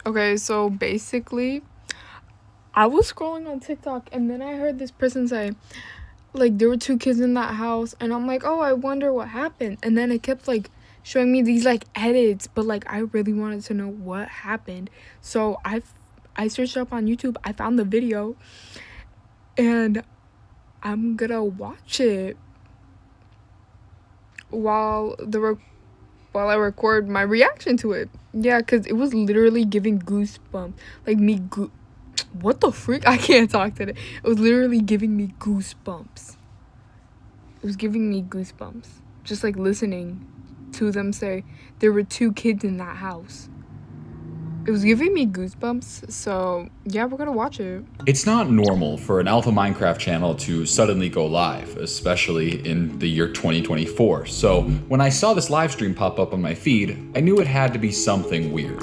Okay, so basically, I was scrolling on TikTok and then I heard this person say, like, there were two kids in that house, and I'm like, oh, I wonder what happened. And then it kept like showing me these like edits, but like I really wanted to know what happened. So I searched up on YouTube, I found the video, and I'm gonna watch it while while I record my reaction to it. Yeah, because it was literally giving goosebumps. Like me what the freak? I can't talk today. It was literally giving me goosebumps. It was giving me goosebumps. Just like listening to them say there were two kids in that house. It was giving me goosebumps, so yeah, we're gonna watch it. It's not normal for an Alpha Minecraft channel to suddenly go live, especially in the year 2024. So when I saw this live stream pop up on my feed, I knew it had to be something weird.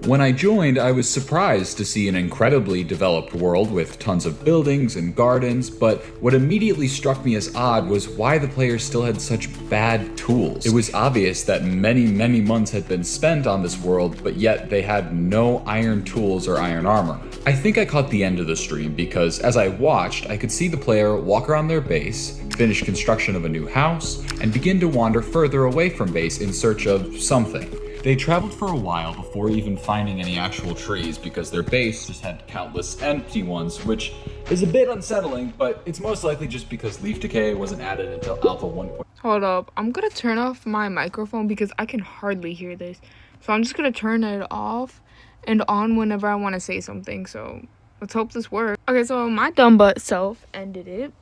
When I joined, I was surprised to see an incredibly developed world with tons of buildings and gardens, but what immediately struck me as odd was why the players still had such bad tools. It was obvious that many months had been spent on this world, but yet they had no iron tools or iron armor. I think I caught the end of the stream because as I watched, I could see the player walk around their base, finish construction of a new house, and begin to wander further away from base in search of something. They traveled for a while before even finding any actual trees because their base just had countless empty ones, which is a bit unsettling, but it's most likely just because leaf decay wasn't added until Alpha 1.0. Hold up, I'm gonna turn off my microphone because I can hardly hear this. So I'm just gonna turn it off and on whenever I want to say something. So let's hope this works. Okay, so my dumb butt self ended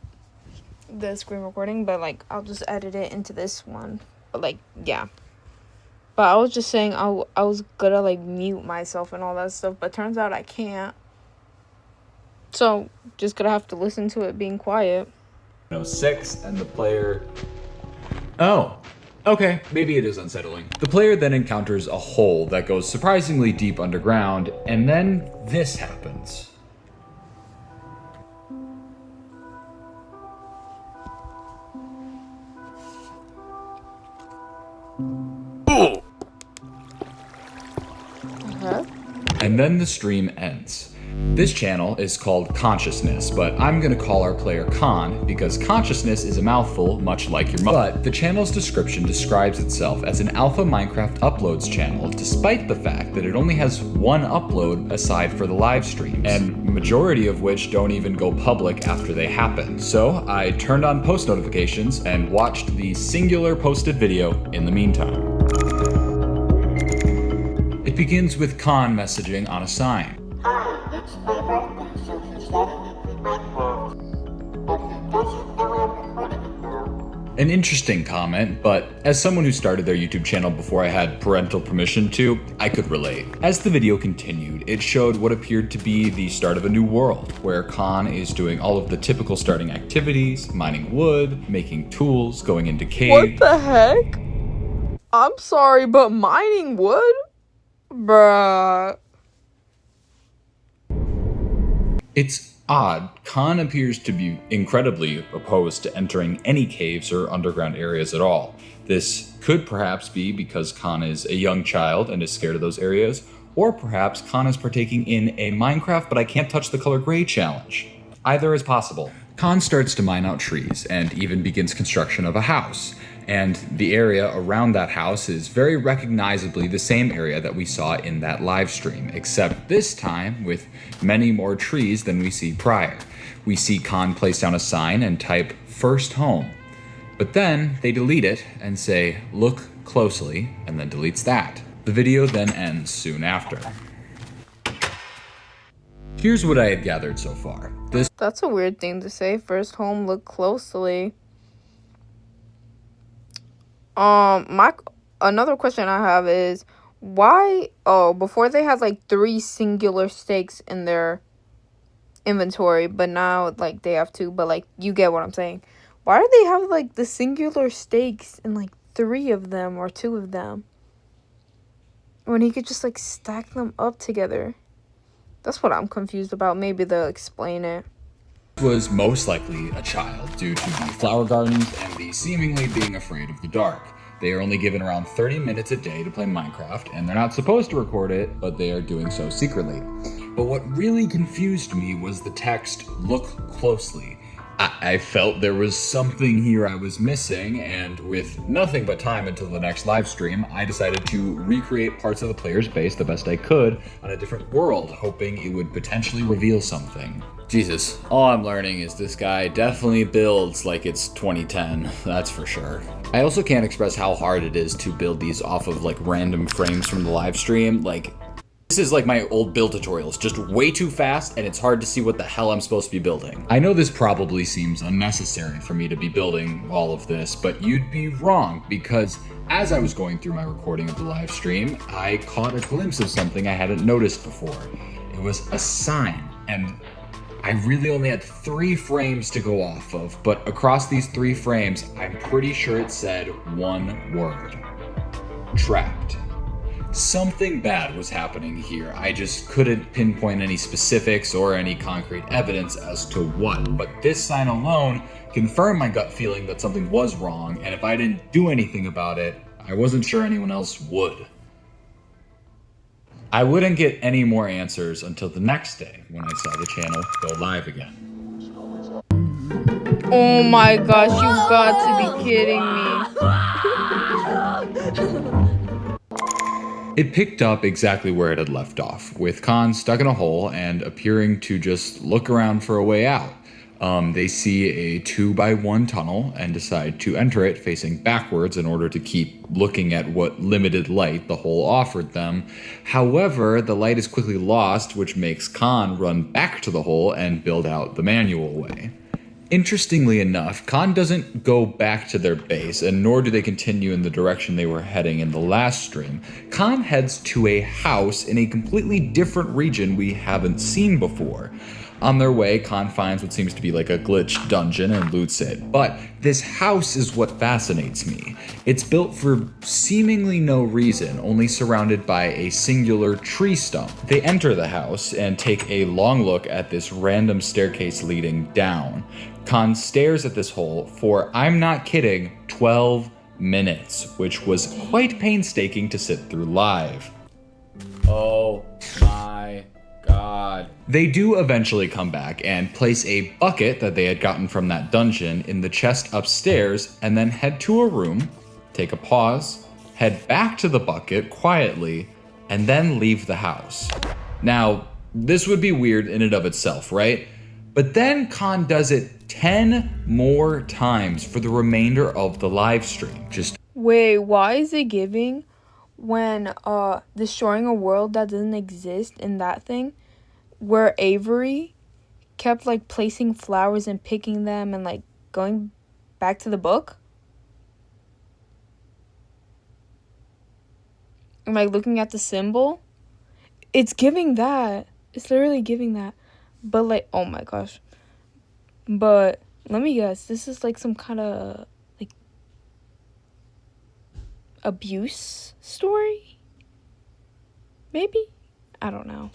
the screen recording, but like I'll just edit it into this one. But like, yeah. But I was just saying I was gonna like mute myself and all that stuff, but turns out I can't. So just gonna have to listen to it being quiet. 6 and the player... Oh, okay, maybe it is unsettling. The player then encounters a hole that goes surprisingly deep underground, and then this happens. And then the stream ends. This channel is called Consciousness, but I'm gonna call our player Con because consciousness is a mouthful, much like your mother. But the channel's description describes itself as an Alpha Minecraft uploads channel, despite the fact that it only has one upload aside for the live streams, and majority of which don't even go public after they happen. So I turned on post notifications and watched the singular posted video in the meantime. It begins with Con messaging on a sign. Hi, it's my birthday, so please let me be Minecraft. But he doesn't know I'm recording it now. An interesting comment, but as someone who started their YouTube channel before I had parental permission to, I could relate. As the video continued, it showed what appeared to be the start of a new world, where Con is doing all of the typical starting activities, mining wood, making tools, going into caves. What the heck? I'm sorry, but mining wood? Bruh. It's odd. Con appears to be incredibly opposed to entering any caves or underground areas at all. This could perhaps be because Con is a young child and is scared of those areas, or perhaps Con is partaking in a Minecraft but I can't touch the color gray challenge. Either is possible. Con starts to mine out trees and even begins construction of a house. And the area around that house is very recognizably the same area that we saw in that live stream, except this time with many more trees than we see prior. We see Con place down a sign and type "first home." But then they delete it and say "look closely," and then deletes that. The video then ends soon after. Here's what I had gathered so far. That's a weird thing to say. First home, look closely. Another question I have is why before they had like 3 singular stakes in their inventory, but now like they have 2, but like you get what I'm saying. Why do they have like the singular stakes in like 3 of them or 2 of them when he could just like stack them up together? That's what I'm confused about. Maybe they'll explain it. Was most likely a child due to the flower gardens and the seemingly being afraid of the dark. They are only given around 30 minutes a day to play Minecraft, and they're not supposed to record it, but they are doing so secretly. But what really confused me was the text, "Look closely." I felt there was something here I was missing, and with nothing but time until the next live stream, I decided to recreate parts of the player's base the best I could on a different world, hoping it would potentially reveal something. Jesus, all I'm learning is this guy definitely builds like it's 2010, that's for sure. I also can't express how hard it is to build these off of like random frames from the live stream. Like, this is like my old build tutorials, just way too fast, and it's hard to see what the hell I'm supposed to be building. I know this probably seems unnecessary for me to be building all of this, but you'd be wrong, because as I was going through my recording of the live stream, I caught a glimpse of something I hadn't noticed before. It was a sign, and I really only had 3 frames to go off of, but across these 3 frames, I'm pretty sure it said one word: trapped. Something bad was happening here. I just couldn't pinpoint any specifics or any concrete evidence as to what, but this sign alone confirmed my gut feeling that something was wrong, and if I didn't do anything about it, I wasn't sure anyone else would. I wouldn't get any more answers until the next day when I saw the channel go live again. Oh my gosh, you got to be kidding me. It picked up exactly where it had left off, with Khan stuck in a hole and appearing to just look around for a way out. They see a 2x1 tunnel and decide to enter it facing backwards in order to keep looking at what limited light the hole offered them. However, the light is quickly lost, which makes Khan run back to the hole and build out the manual way. Interestingly enough, Khan doesn't go back to their base, and nor do they continue in the direction they were heading in the last stream. Khan heads to a house in a completely different region we haven't seen before. On their way, Khan finds what seems to be like a glitched dungeon and loots it. But this house is what fascinates me. It's built for seemingly no reason, only surrounded by a singular tree stump. They enter the house and take a long look at this random staircase leading down. Khan stares at this hole for, I'm not kidding, 12 minutes, which was quite painstaking to sit through live. Oh my God. They do eventually come back and place a bucket that they had gotten from that dungeon in the chest upstairs, and then head to a room, take a pause, head back to the bucket quietly, and then leave the house. Now, this would be weird in and of itself, right? But then Khan does it 10 more times for the remainder of the live stream. Wait, why is it giving when destroying a world that doesn't exist in that thing, where Avery kept like placing flowers and picking them and like going back to the book? And like looking at the symbol? It's giving that. It's literally giving that. But like, oh my gosh. But let me guess, this is like some kind of like abuse story? Maybe? I don't know.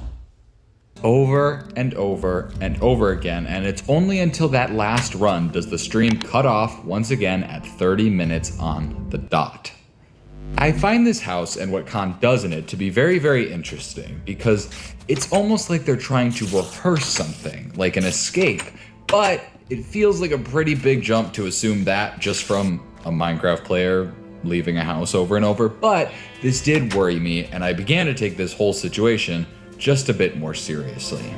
Over and over and over again, and it's only until that last run does the stream cut off once again at 30 minutes on the dot. I find this house and what Khan does in it to be very, very interesting, because it's almost like they're trying to rehearse something, like an escape, but it feels like a pretty big jump to assume that just from a Minecraft player leaving a house over and over, but this did worry me, and I began to take this whole situation just a bit more seriously.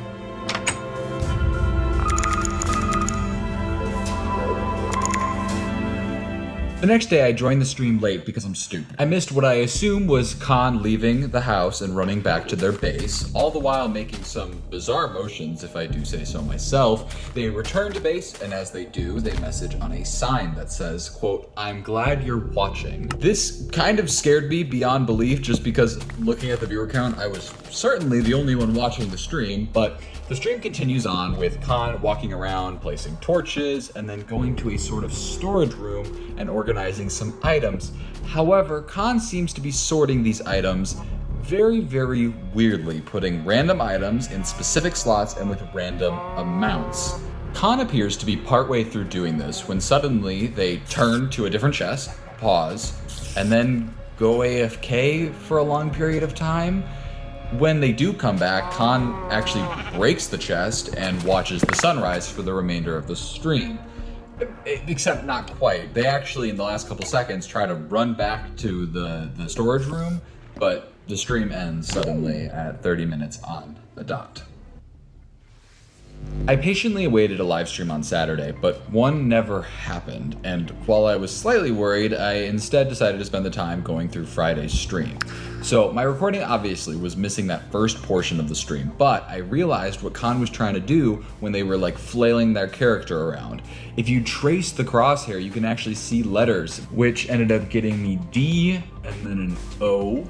The next day I joined the stream late because I'm stupid. I missed what I assume was Khan leaving the house and running back to their base, all the while making some bizarre motions, if I do say so myself. They return to base, and as they do, they message on a sign that says, quote, "I'm glad you're watching." This kind of scared me beyond belief, just because looking at the viewer count, I was certainly the only one watching the stream, but the stream continues on with Khan walking around, placing torches, and then going to a sort of storage room and organizing some items. However, Khan seems to be sorting these items very, very weirdly, putting random items in specific slots and with random amounts. Khan appears to be partway through doing this when suddenly they turn to a different chest, pause, and then go AFK for a long period of time. When they do come back, Khan actually breaks the chest and watches the sunrise for the remainder of the stream. Except not quite. They actually, in the last couple seconds, try to run back to the storage room, but the stream ends suddenly at 30 minutes on the dot. I patiently awaited a live stream on Saturday, but one never happened, and while I was slightly worried, I instead decided to spend the time going through Friday's stream. So my recording obviously was missing that first portion of the stream, but I realized what Khan was trying to do when they were like flailing their character around. If you trace the crosshair, you can actually see letters, which ended up getting me D, and then an O,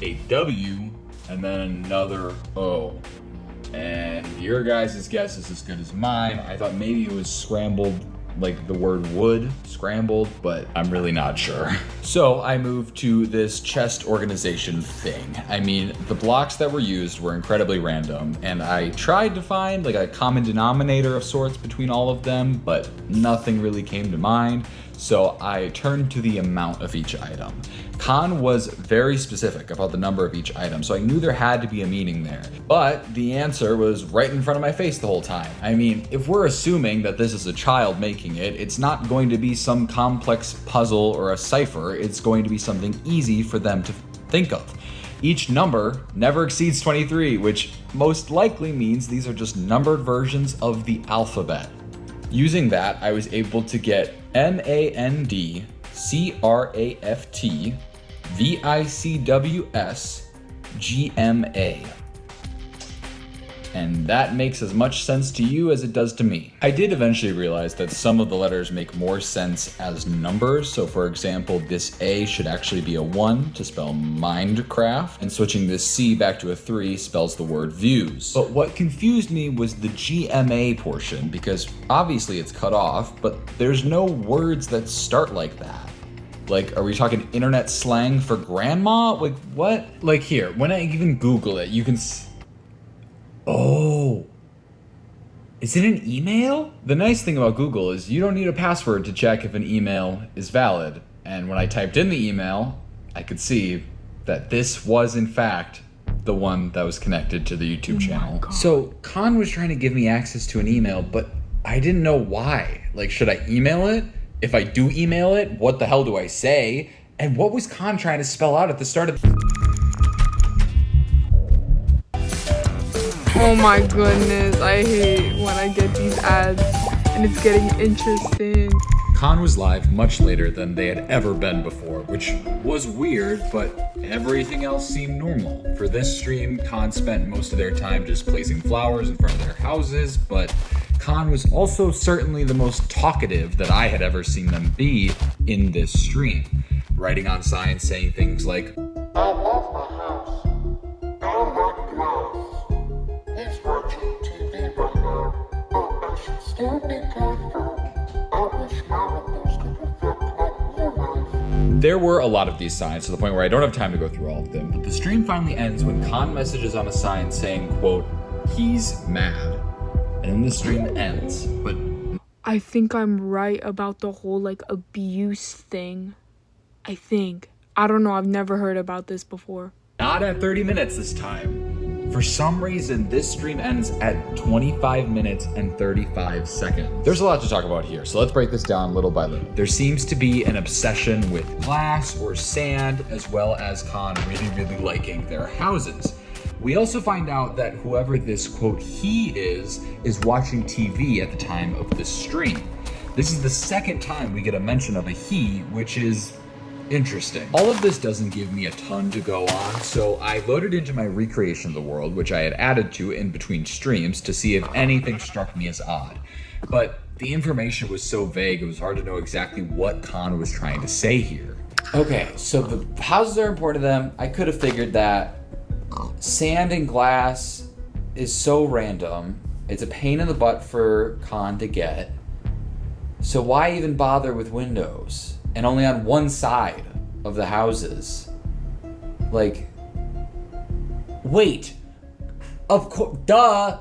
a W, and then another O. And your guys' guess is as good as mine. I thought maybe it was scrambled, like the word wood, scrambled, but I'm really not sure. So I moved to this chest organization thing. I mean, the blocks that were used were incredibly random, and I tried to find like a common denominator of sorts between all of them, but nothing really came to mind. So I turned to the amount of each item. Khan was very specific about the number of each item, so I knew there had to be a meaning there. But the answer was right in front of my face the whole time. I mean, if we're assuming that this is a child making it, it's not going to be some complex puzzle or a cipher, it's going to be something easy for them to think of. Each number never exceeds 23, which most likely means these are just numbered versions of the alphabet. Using that, I was able to get MAND, CRAFT, VICWS, GMA. And that makes as much sense to you as it does to me. I did eventually realize that some of the letters make more sense as numbers. So for example, this A should actually be a 1 to spell Mindcraft, and switching this C back to a 3 spells the word views. But what confused me was the GMA portion, because obviously it's cut off, but there's no words that start like that. Like, are we talking internet slang for grandma? Like, what? Like here, when I even Google it, you can Oh, is it an email? The nice thing about Google is you don't need a password to check if an email is valid. And when I typed in the email, I could see that this was in fact the one that was connected to the YouTube channel. So Khan was trying to give me access to an email, but I didn't know why. Like, should I email it? If I do email it, what the hell do I say? And what was Khan trying to spell out at the start of Oh my goodness, I hate when I get these ads and it's getting interesting. Khan was live much later than they had ever been before, which was weird, but everything else seemed normal. For this stream, Khan spent most of their time just placing flowers in front of their houses, but Khan was also certainly the most talkative that I had ever seen them be in this stream, writing on signs saying things like, I love my house. I like glass. He's watching TV right now, but I should still be careful. I wish my windows could reflect like real life. There were a lot of these signs to the point where I don't have time to go through all of them, but the stream finally ends when Khan messages on a sign saying, quote, he's mad. And then the stream ends, but I think I'm right about the whole like abuse thing. I think. I don't know, I've never heard about this before. not at 30 minutes this time. For some reason, this stream ends at 25 minutes and 35 seconds. There's a lot to talk about here, so let's break this down little by little. There seems to be an obsession with glass or sand, as well as Khan really liking their houses. We also find out that whoever this quote he is watching TV at the time of this stream. This is the second time we get a mention of a he, which is interesting. All of this doesn't give me a ton to go on, so I loaded into my recreation of the world, which I had added to in between streams to see if anything struck me as odd. But the information was so vague, it was hard to know exactly what Khan was trying to say here. Okay, so the houses are important to them. I could have figured that. Sand and glass is so random. It's a pain in the butt for Khan to get. So why even bother with windows? And only on one side of the houses. Like, wait. Of course, duh.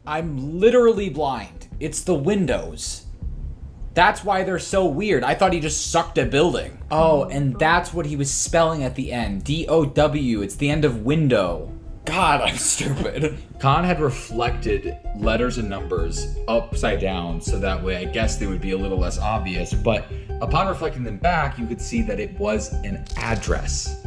I'm literally blind. It's the windows. That's why they're so weird. I thought he just sucked at building. Oh, and that's what he was spelling at the end. D-O-W. It's the end of window. God, I'm stupid. Khan had reflected letters and numbers upside down, so that way I guess they would be a little less obvious, but upon reflecting them back, you could see that it was an address.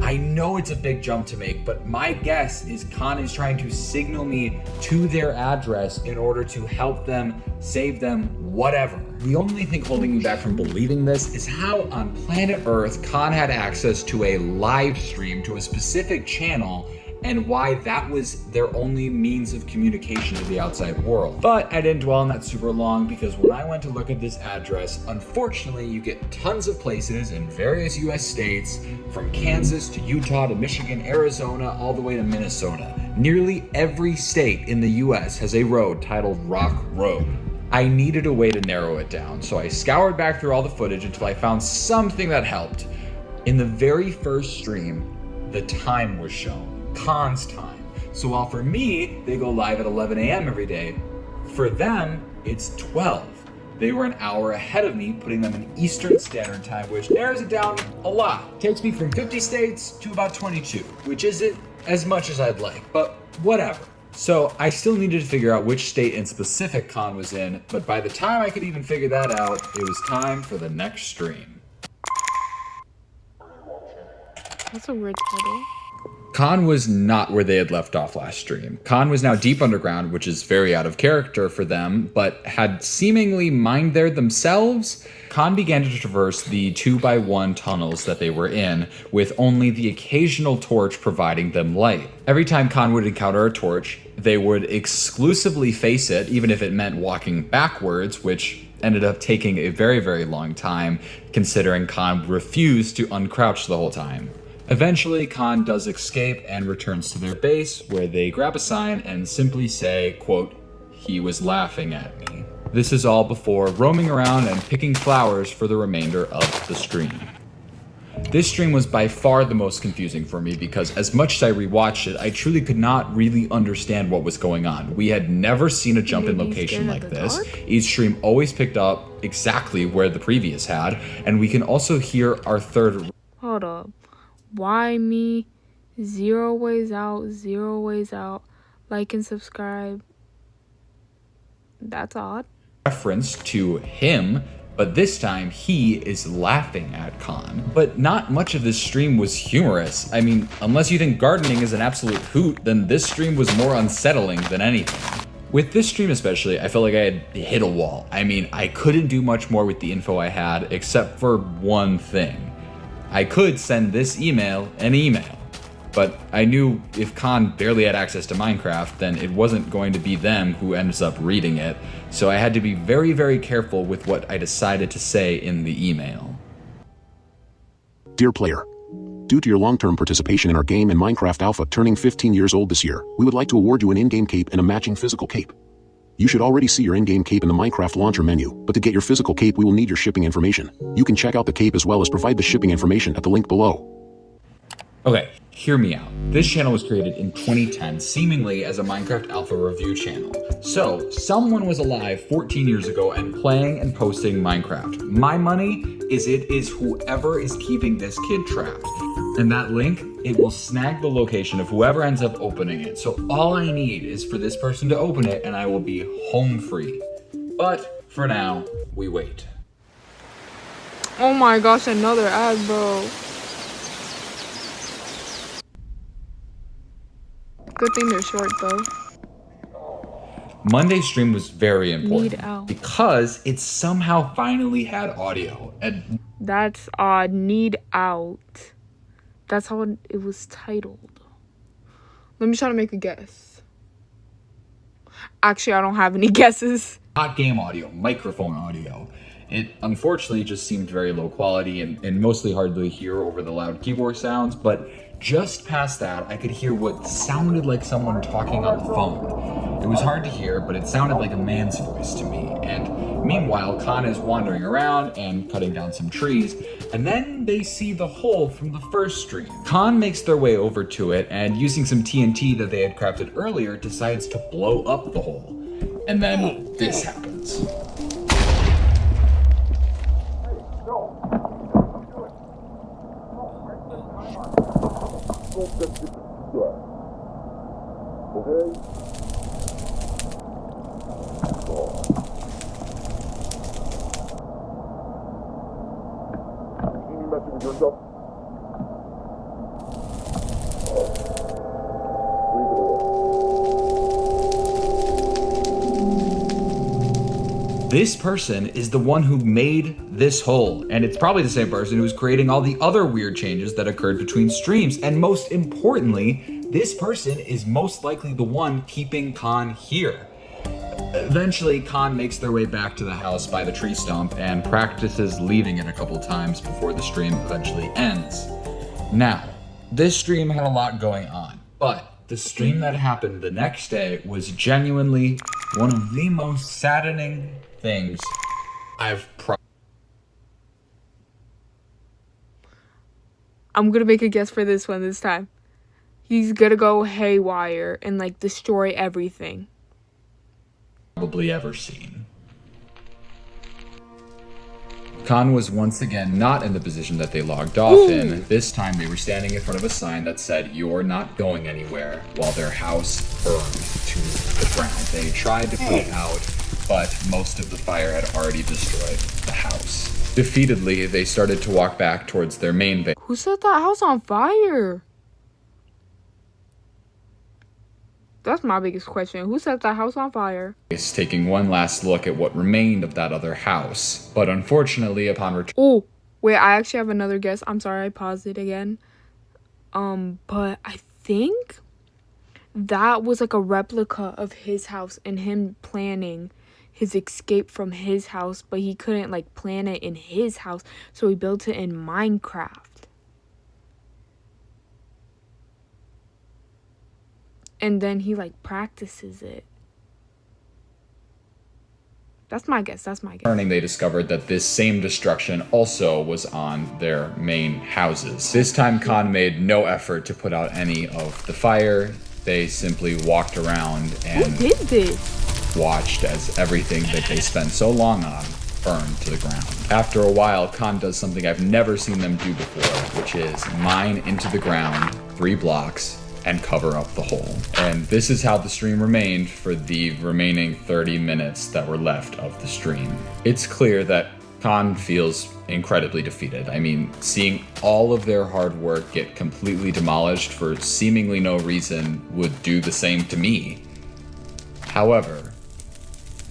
I know it's a big jump to make, but my guess is Khan is trying to signal me to their address in order to help them, save them, whatever. The only thing holding me back from believing this is how on planet Earth Khan had access to a live stream to a specific channel and why that was their only means of communication to the outside world. But I didn't dwell on that super long because when I went to look at this address, unfortunately you get tons of places in various US states, from Kansas to Utah to Michigan, Arizona, all the way to Minnesota. Nearly every state in the US has a road titled Rock Road. I needed a way to narrow it down, so I scoured back through all the footage until I found something that helped. In the very first stream, the time was shown. Khan's time. So while for me, they go live at 11 a.m. every day, for them, it's 12. They were an hour ahead of me, putting them in Eastern Standard Time, which narrows it down a lot. Takes me from 50 states to about 22, which isn't as much as I'd like, but whatever. So I still needed to figure out which state in specific Khan was in, but by the time I could even figure that out, it was time for the next stream. That's a weird title. Khan was not where they had left off last stream. Khan was now deep underground, which is very out of character for them, but had seemingly mined there themselves. Khan began to traverse the 2x1 tunnels that they were in, with only the occasional torch providing them light. Every time Khan would encounter a torch, they would exclusively face it, even if it meant walking backwards, which ended up taking a very, very long time, considering Khan refused to uncrouch the whole time. Eventually, Khan does escape and returns to their base, where they grab a sign and simply say, quote, "He was laughing at me." This is all before roaming around and picking flowers for the remainder of the stream. This stream was by far the most confusing for me because as much as I rewatched it, I truly could not really understand what was going on. We had never seen a jump in location like this. Each stream always picked up exactly where the previous had, and we can also hear our third... Hold up. Why me? 0 ways out, 0 ways out. Like and subscribe. That's odd. reference to him, but this time he is laughing at Khan. But not much of this stream was humorous. I mean, unless you think gardening is an absolute hoot, then this stream was more unsettling than anything. With this stream especially, I felt like I had hit a wall. I mean, I couldn't do much more with the info I had except for one thing. I could send this email an email, but I knew if Khan barely had access to Minecraft, then it wasn't going to be them who ends up reading it, so I had to be very, very careful with what I decided to say in the email. Dear player, due to your long-term participation in our game in Minecraft Alpha turning 15 years old this year, we would like to award you an in-game cape and a matching physical cape. You should already see your in-game cape in the Minecraft launcher menu, but to get your physical cape we will need your shipping information. You can check out the cape as well as provide the shipping information at the link below. Okay, hear me out. This channel was created in 2010, seemingly as a Minecraft Alpha review channel. So, someone was alive 14 years ago and playing and posting Minecraft. My money is it is whoever is keeping this kid trapped. And that link, it will snag the location of whoever ends up opening it. So all I need is for this person to open it and I will be home free. But for now, we wait. Oh my gosh, another ad, bro. Good thing they're short though. Monday's stream was very important Need out. because it somehow finally had audio. And That's odd. Need out. That's how it was titled. Let me try to make a guess. Actually, I don't have any guesses. not game audio, microphone audio. It unfortunately just seemed very low quality and mostly hard to hear over the loud keyboard sounds, but just past that, I could hear what sounded like someone talking on the phone. It was hard to hear, but it sounded like a man's voice to me. And meanwhile, Khan is wandering around and cutting down some trees, and then they see the hole from the first stream. Khan makes their way over to it, and using some TNT that they had crafted earlier, decides to blow up the hole. And then this happens. don't get you back. Okay? Can you messing with yourself? Leave it alone. This person is the one who made this hole, and it's probably the same person who's creating all the other weird changes that occurred between streams. And most importantly, this person is most likely the one keeping Khan here. Eventually, Khan makes their way back to the house by the tree stump and practices leaving it a couple times before the stream eventually ends. Now, this stream had a lot going on, but the stream that happened the next day was genuinely one of the most saddening things I've I'm gonna make a guess for this one this time. He's gonna go haywire and like destroy everything. probably ever seen. Khan was once again not in the position that they logged off in. This time they were standing in front of a sign that said, "You're not going anywhere," while their house burned to the ground. They tried to put it out, but most of the fire had already destroyed the house. Defeatedly, they started to walk back towards their main base. Who set that house on fire? That's my biggest question. Who set that house on fire? Taking one last look at what remained of that other house. But unfortunately, upon return, Oh, wait, I actually have another guess. I'm sorry, I paused it again. But I think that was like a replica of his house and him planning his escape from his house, but he couldn't like plan it in his house, so he built it in Minecraft. And then he like practices it. That's my guess. they discovered that this same destruction also was on their main houses. This time, Khan made no effort to put out any of the fire. They simply walked around Who and did this? watched as everything that they spent so long on burned to the ground. After a while, Khan does something I've never seen them do before, which is mine into the ground 3 blocks and cover up the hole. And this is how the stream remained for the remaining 30 minutes that were left of the stream. It's clear that Khan feels incredibly defeated. I mean, seeing all of their hard work get completely demolished for seemingly no reason would do the same to me. However,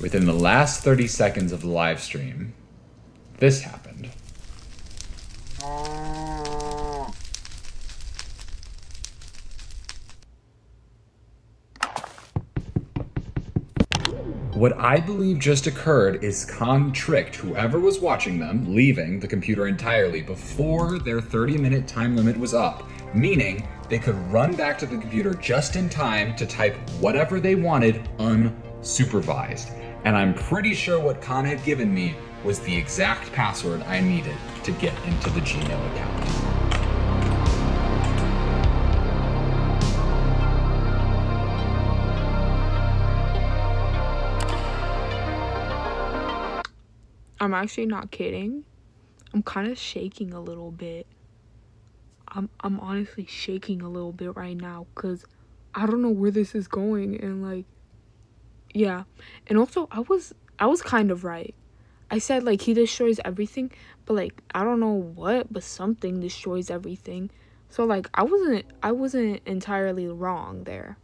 within the last 30 seconds of the live stream, this happened. What I believe just occurred is Khan tricked whoever was watching them, leaving the computer entirely before their 30-minute time limit was up, meaning they could run back to the computer just in time to type whatever they wanted unsupervised. And I'm pretty sure what Khan had given me was the exact password I needed to get into the Gmail account. I'm actually not kidding. I'm kind of shaking a little bit. I'm honestly shaking a little bit right now because I don't know where this is going, and like, yeah. And also, I was kind of right. I said like he destroys everything, but like I don't know what, but something destroys everything. So like I wasn't entirely wrong there.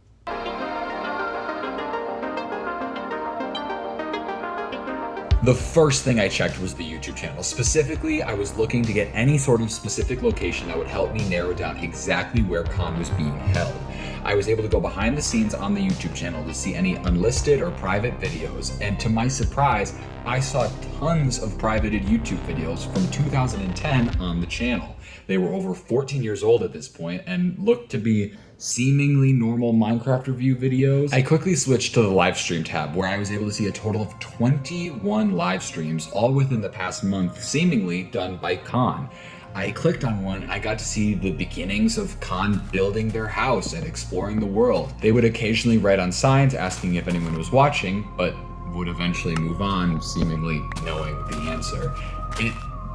The first thing I checked was the YouTube channel. Specifically, I was looking to get any sort of specific location that would help me narrow down exactly where Khan was being held. I was able to go behind the scenes on the YouTube channel to see any unlisted or private videos, and to my surprise, I saw tons of privated YouTube videos from 2010 on the channel. They were over 14 years old at this point and looked to be seemingly normal Minecraft review videos. I quickly switched to the live stream tab, where I was able to see a total of 21 live streams, all within the past month, seemingly done by Khan. I clicked on one, I got to see the beginnings of Khan building their house and exploring the world. They would occasionally write on signs asking if anyone was watching, but would eventually move on, seemingly knowing the answer. It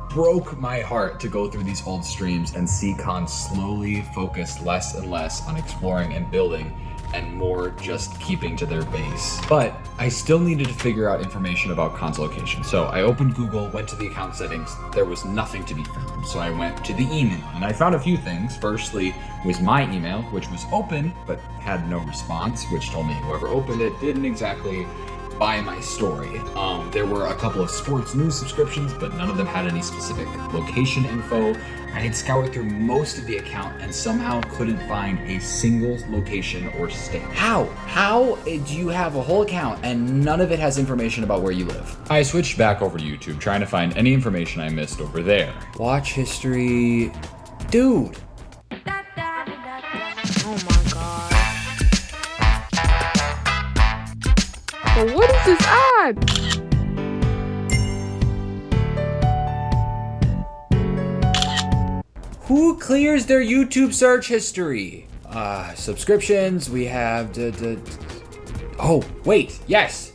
broke my heart to go through these old streams and see Khan slowly focus less and less on exploring and building and more just keeping to their base. But I still needed to figure out information about Khan's location. So I opened Google, went to the account settings, there was nothing to be found. So I went to the email and I found a few things. Firstly was my email, which was open but had no response, which told me whoever opened it didn't exactly buy my story. There were a couple of sports news subscriptions, but none of them had any specific location info. I had scoured through most of the account and somehow couldn't find a single location or state. How do you have a whole account and none of it has information about where you live? I switched back over to YouTube, trying to find any information I missed over there. Watch history. Dude. Oh my god. But what is this ad? Who clears their YouTube search history? Subscriptions, we have oh, wait, yes.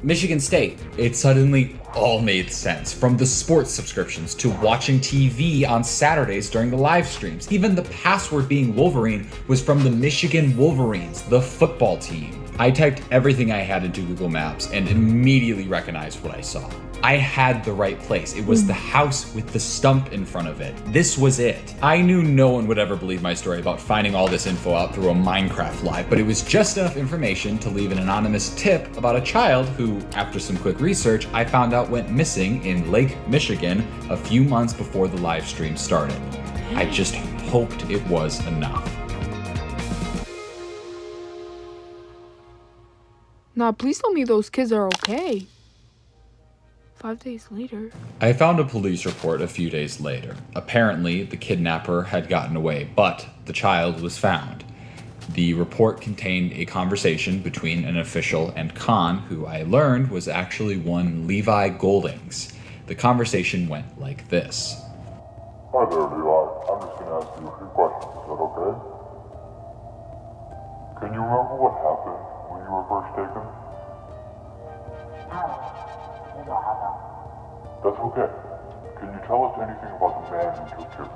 Michigan State. It suddenly all made sense, from the sports subscriptions to watching TV on Saturdays during the live streams. Even the password being Wolverine was from the Michigan Wolverines, the football team. I typed everything I had into Google Maps and immediately recognized what I saw. I had the right place. It was the house with the stump in front of it. This was it. I knew no one would ever believe my story about finding all this info out through a Minecraft live, but it was just enough information to leave an anonymous tip about a child who, after some quick research, I found out went missing in Lake Michigan a few months before the live stream started. I just hoped it was enough. Nah, please tell me those kids are okay. 5 days later. I found a police report a few days later. Apparently, the kidnapper had gotten away, but the child was found. The report contained a conversation between an official and Khan, who I learned was actually one Levi Goldings. The conversation went like this. Hi there, Levi. I'm just gonna ask you a few questions. Is that okay? Can you remember what happened when you were first taken? That's okay. Can you tell us anything about the man who took you?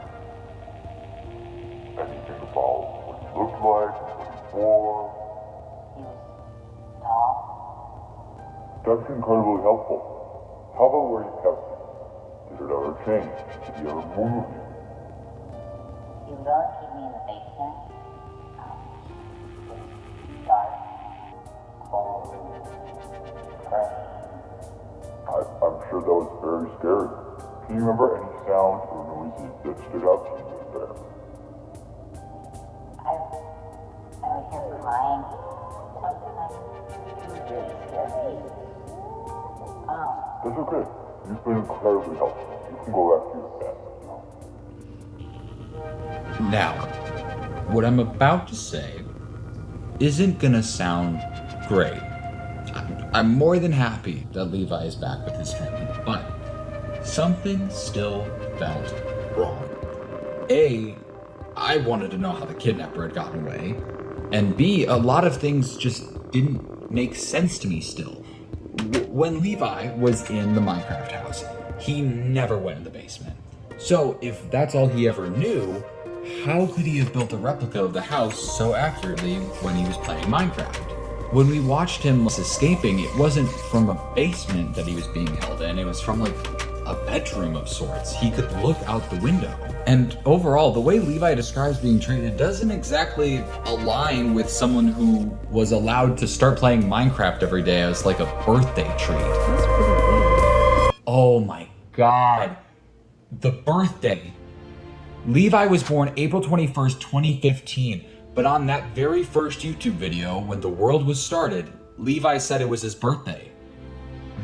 Anything about what he looked like, what he wore? He was tall. That's incredibly helpful. How about where you kept him? Did it ever change? Did he ever move you? He would always keep me in the basement. Dark, cold, fresh. I'm sure that was very scary. Can you remember any sounds or noises that stood out to you in there? I would hear crying. Sometimes it was really scary. That's okay. You've been incredibly helpful. You can go back to your bed now. Now, what I'm about to say isn't gonna sound great. I'm more than happy that Levi is back with his family, but something still felt wrong. A, I wanted to know how the kidnapper had gotten away, and B, a lot of things just didn't make sense to me still. When Levi was in the Minecraft house, he never went in the basement. So if that's all he ever knew, how could he have built a replica of the house so accurately when he was playing Minecraft? When we watched him escaping, it wasn't from a basement that he was being held in, it was from like a bedroom of sorts. He could look out the window. And overall, the way Levi describes being treated doesn't exactly align with someone who was allowed to start playing Minecraft every day as like a birthday treat. That's pretty weird. Oh my god. The birthday. Levi was born April 21st, 2015, but on that very first YouTube video, when the world was started, Levi said it was his birthday.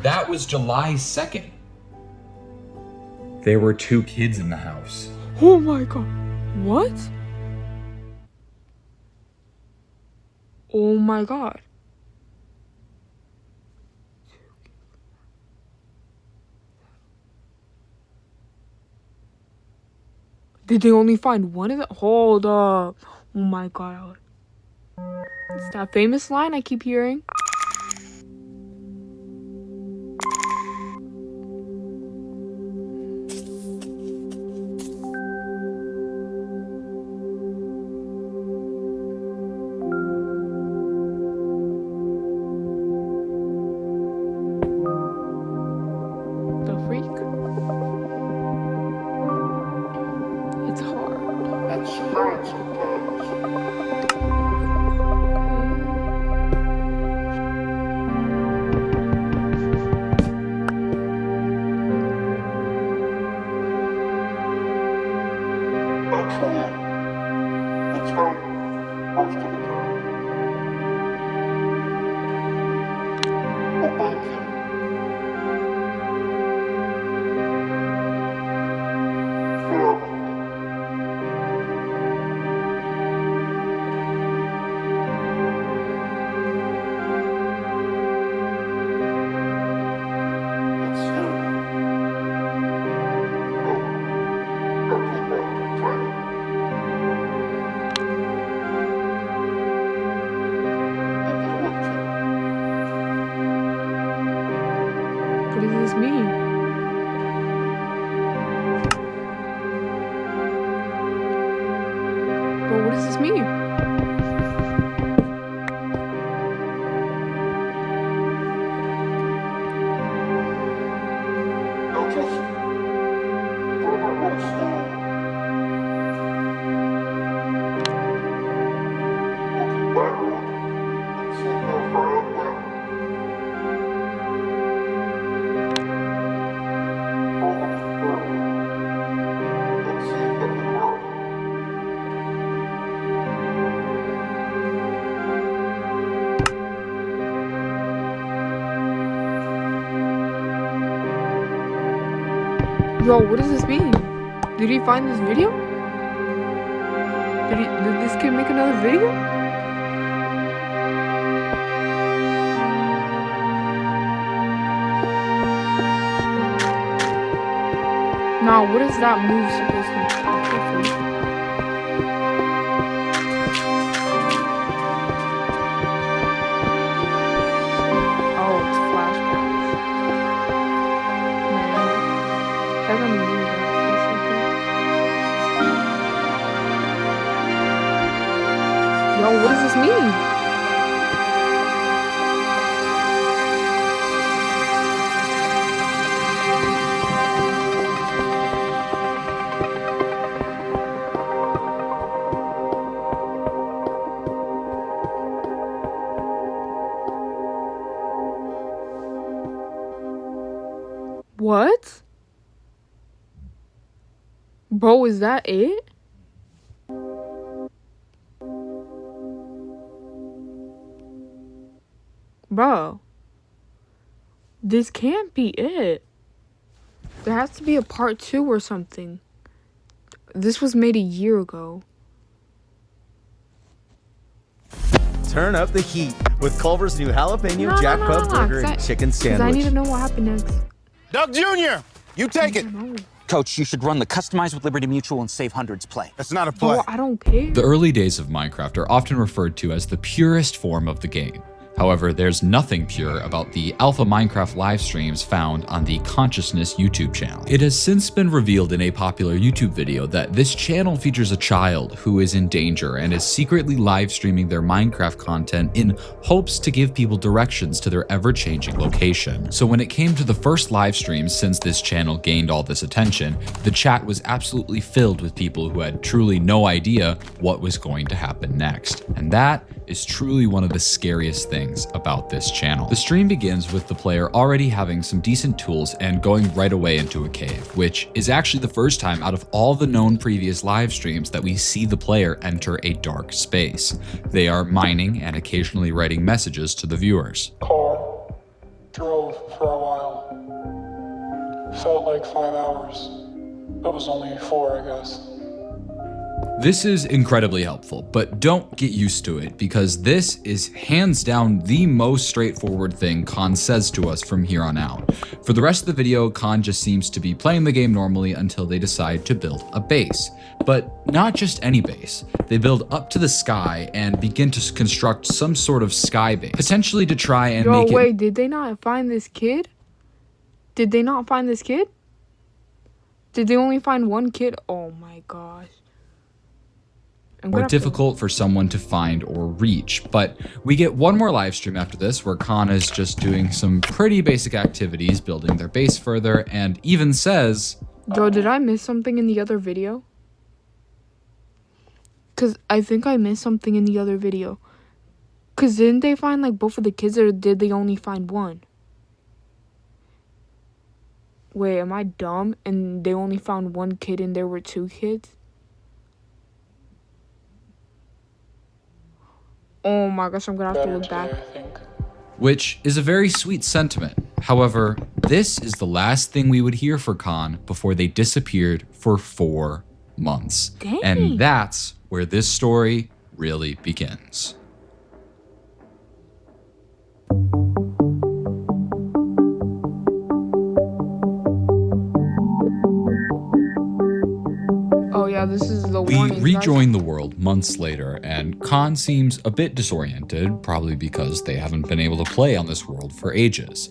That was July 2nd. There were 2 kids in the house. Oh my god. What? Oh my god. Did they only find one of them? Hold up. Oh my god. It's that famous line I keep hearing. fine sometimes. Actually, it's fine most of the time. But thank you. Forever. It's you. What does this mean? Well, what does this mean? I just don't understand. Looking backward and seeing how far I've come. Or looking forward and seeing that the world. Yo, what does this mean? Did he find this video? Did this kid make another video? Now, what is that move supposed to do? Oh, it's flashbacks. I don't even know that. Yo, what does this mean? What? Bro, is that it? Bro, this can't be it. There has to be a part 2 or something. This was made a year ago. Turn up the heat with Culver's new jalapeno jack pub burger and chicken Because I need sandwich. to know what happened next. Doug Jr., you take it. No, Coach, you should run the Customize with Liberty Mutual and Save Hundreds play. That's not a play. bro, I don't care. The early days of Minecraft are often referred to as the purest form of the game. However, there's nothing pure about the Alpha Minecraft live streams found on the Consciousness YouTube channel. It has since been revealed in a popular YouTube video that this channel features a child who is in danger and is secretly live streaming their Minecraft content in hopes to give people directions to their ever-changing location. So when it came to the first live stream since this channel gained all this attention, the chat was absolutely filled with people who had truly no idea what was going to happen next. And that is truly one of the scariest things about this channel. The stream begins with the player already having some decent tools and going right away into a cave, which is actually the first time out of all the known previous live streams that we see the player enter a dark space. They are mining and occasionally writing messages to the viewers. Car. Drove for a while. Felt like 5 hours. It was only 4, I guess. This is incredibly helpful, but don't get used to it because this is hands down the most straightforward thing Khan says to us from here on out. For the rest of the video, Khan just seems to be playing the game normally until they decide to build a base. But not just any base. They build up to the sky and begin to construct some sort of sky base, potentially to try and Yo, make wait, it... did they not find this kid? Did they not find this kid? Did they only find one kid? Oh my gosh. More difficult for someone to find or reach. But we get one more live stream after this where Khan is just doing some pretty basic activities, building their base further, and even says, Yo, did I miss something in the other video? because I think I missed something in the other video. Because didn't they find like both of the kids, or did they only find one? Wait, am I dumb? And they only found one kid and there were two kids? Oh my gosh, I'm gonna have to look back. Which is a very sweet sentiment. However, this is the last thing we would hear for Khan before they disappeared for 4 months. Dang. And that's where this story really begins. Oh yeah, this is the We warning. rejoin the world months later, and Khan seems a bit disoriented, probably because they haven't been able to play on this world for ages.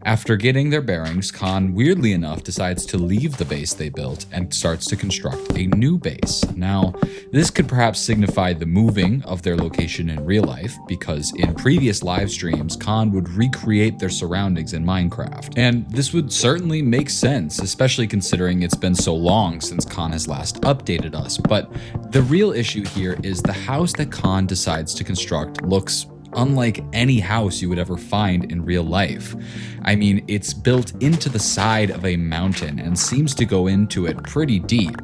After getting their bearings, Khan, weirdly enough, decides to leave the base they built and starts to construct a new base. Now, this could perhaps signify the moving of their location in real life, because in previous live streams, Khan would recreate their surroundings in Minecraft. And this would certainly make sense, especially considering it's been so long since Khan has last updated us. But the real issue here is the house that Khan decides to construct looks unlike any house you would ever find in real life. I mean, it's built into the side of a mountain and seems to go into it pretty deep.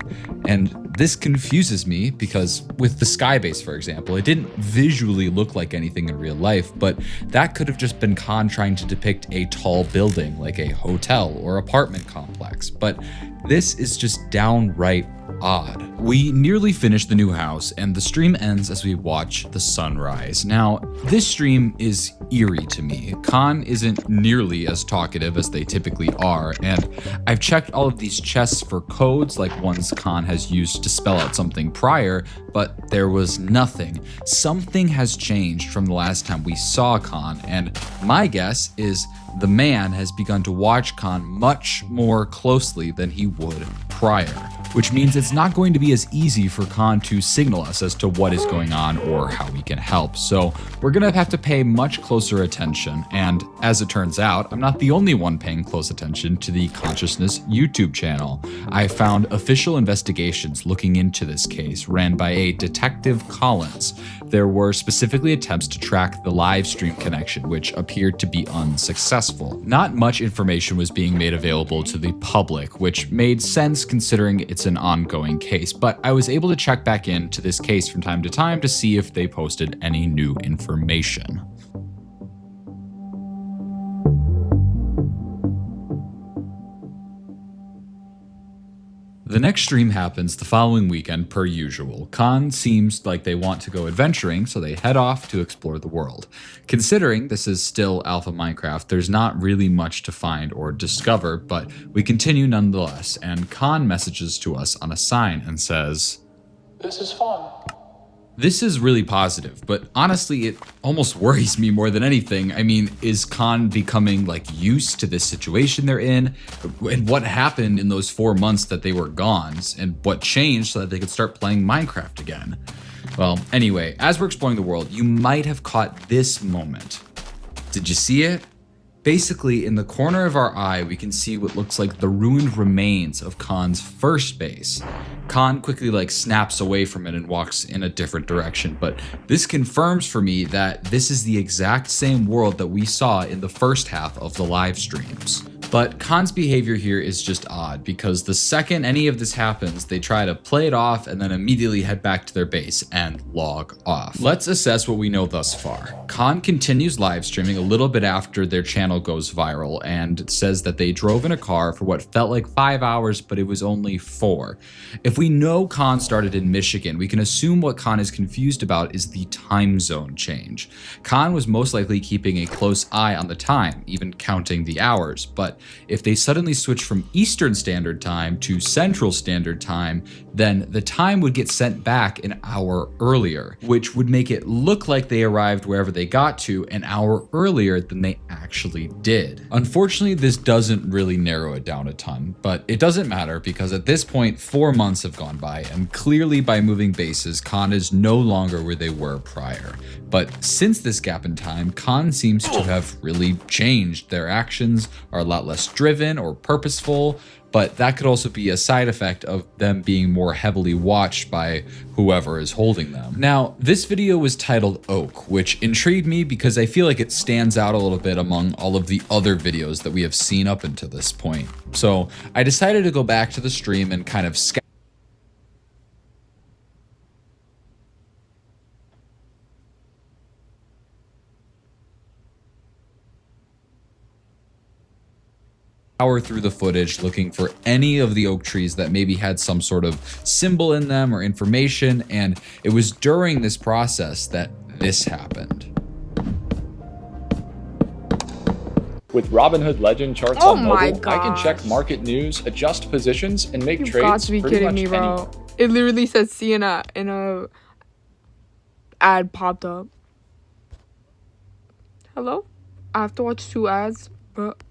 And this confuses me because with the Skybase, for example, it didn't visually look like anything in real life, but that could have just been Khan trying to depict a tall building like a hotel or apartment complex. But this is just downright odd. We nearly finish the new house, and the stream ends as we watch the sunrise. Now, this stream is eerie to me. Khan isn't nearly as talkative as they typically are, and I've checked all of these chests for codes like ones Khan has used to spell out something prior, but there was nothing. Something has changed from the last time we saw Khan, and my guess is the man has begun to watch Khan much more closely than he would prior, which means it's not going to be as easy for Khan to signal us as to what is going on or how we can help. So we're gonna have to pay much closer attention. And as it turns out, I'm not the only one paying close attention to the Consciousness YouTube channel. I found official investigations looking into this case ran by a Detective Collins. There were specifically attempts to track the live stream connection, which appeared to be unsuccessful. Not much information was being made available to the public, which made sense considering it's an ongoing case, but I was able to check back into this case from time to time to see if they posted any new information. The next stream happens the following weekend per usual. Khan seems like they want to go adventuring, so they head off to explore the world. Considering this is still alpha Minecraft, there's not really much to find or discover, but we continue nonetheless, and Khan messages to us on a sign and says, "This is fun." This is really positive, but honestly, it almost worries me more than anything. I mean, is Khan becoming like used to this situation they're in? And what happened in those 4 months that they were gone? And what changed so that they could start playing Minecraft again? Well, anyway, as we're exploring the world, you might have caught this moment. Did you see it? Basically, in the corner of our eye, we can see what looks like the ruined remains of Khan's first base. Khan quickly snaps away from it and walks in a different direction, but this confirms for me that this is the exact same world that we saw in the first half of the live streams. But Khan's behavior here is just odd, because the second any of this happens, they try to play it off and then immediately head back to their base and log off. Let's assess what we know thus far. Khan continues live streaming a little bit after their channel goes viral and says that they drove in a car for what felt like 5 hours, but it was only 4. If we know Khan started in Michigan, we can assume what Khan is confused about is the time zone change. Khan was most likely keeping a close eye on the time, even counting the hours, but if they suddenly switch from Eastern Standard Time to Central Standard Time, then the time would get sent back an hour earlier, which would make it look like they arrived wherever they got to an hour earlier than they actually did. Unfortunately, this doesn't really narrow it down a ton, but it doesn't matter because at this point, 4 months have gone by, and clearly by moving bases, Khan is no longer where they were prior. But since this gap in time, Khan seems to have really changed. Their actions are a lot less driven or purposeful. but that could also be a side effect of them being more heavily watched by whoever is holding them. Now, this video was titled Oak, which intrigued me because I feel like it stands out a little bit among all of the other videos that we have seen up until this point. So I decided to go back to the stream and kind of scout through the footage looking for any of the oak trees that maybe had some sort of symbol in them or information, and it was during this process that this happened. With Robinhood Legend charts Oh on my mobile, I can check gosh. market news, adjust positions, and make You've trades got to be pretty kidding much me, bro. anywhere. It literally says see in a ad popped up. Hello? I have to watch 2 ads, but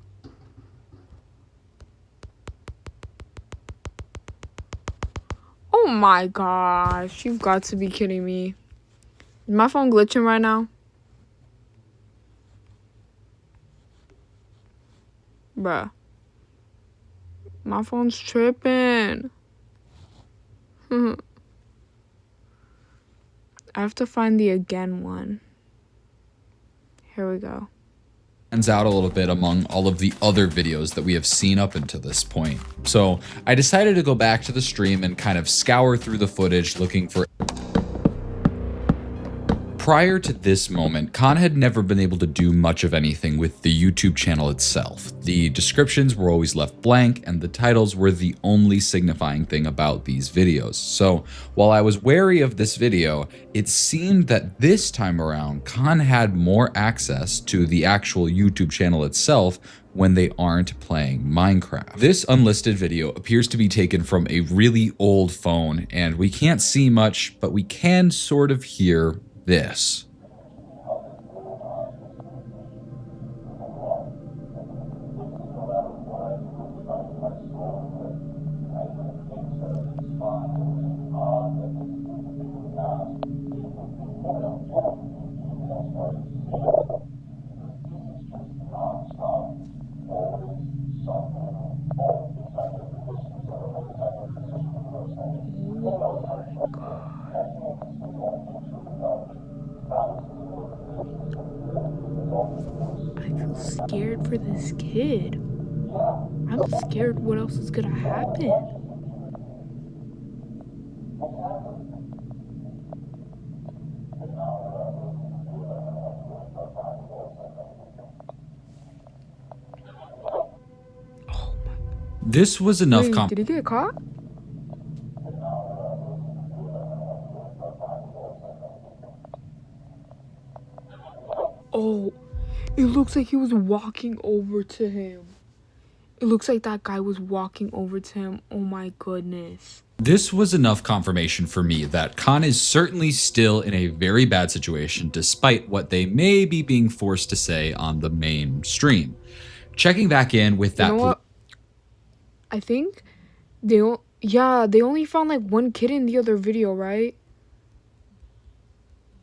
oh my gosh, you've got to be kidding me. Is my phone glitching right now? Bruh. My phone's tripping. I have to find the again one. Here we go. Stands out a little bit among all of the other videos that we have seen up until this point. So I decided to go back to the stream and kind of scour through the footage looking for. Prior to this moment, Khan had never been able to do much of anything with the YouTube channel itself. The descriptions were always left blank, and the titles were the only signifying thing about these videos. So while I was wary of this video, it seemed that this time around, Khan had more access to the actual YouTube channel itself when they aren't playing Minecraft. This unlisted video appears to be taken from a really old phone, and we can't see much, but we can sort of hear this. I feel scared for this kid. I'm scared what else is gonna happen. This was enough Wait, did he get caught? Oh, it looks like he was walking over to him. It looks like that guy was walking over to him. Oh my goodness. This was enough confirmation for me that Khan is certainly still in a very bad situation despite what they may be being forced to say on the main stream. Checking back in with that. You know what? I think they only found like 1 kid in the other video, right?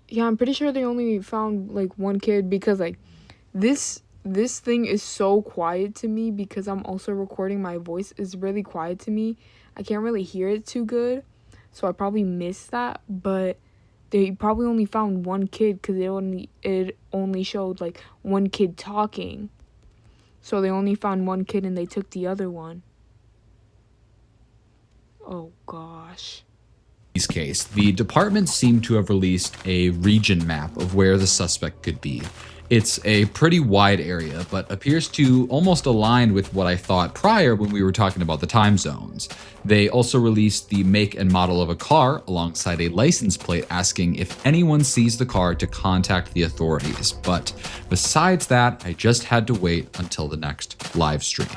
Yeah, I'm pretty sure they only found like 1 kid because like this thing is so quiet to me because I'm also recording. My voice is really quiet to me. I can't really hear it too good, so I probably missed that. But they probably only found 1 kid because it only showed like 1 kid talking. So they only found 1 kid and they took the other one. Oh gosh. Case, the department seemed to have released a region map of where the suspect could be. It's a pretty wide area, but appears to almost align with what I thought prior when we were talking about the time zones. They also released the make and model of a car alongside a license plate asking if anyone sees the car to contact the authorities. But besides that, I just had to wait until the next live stream.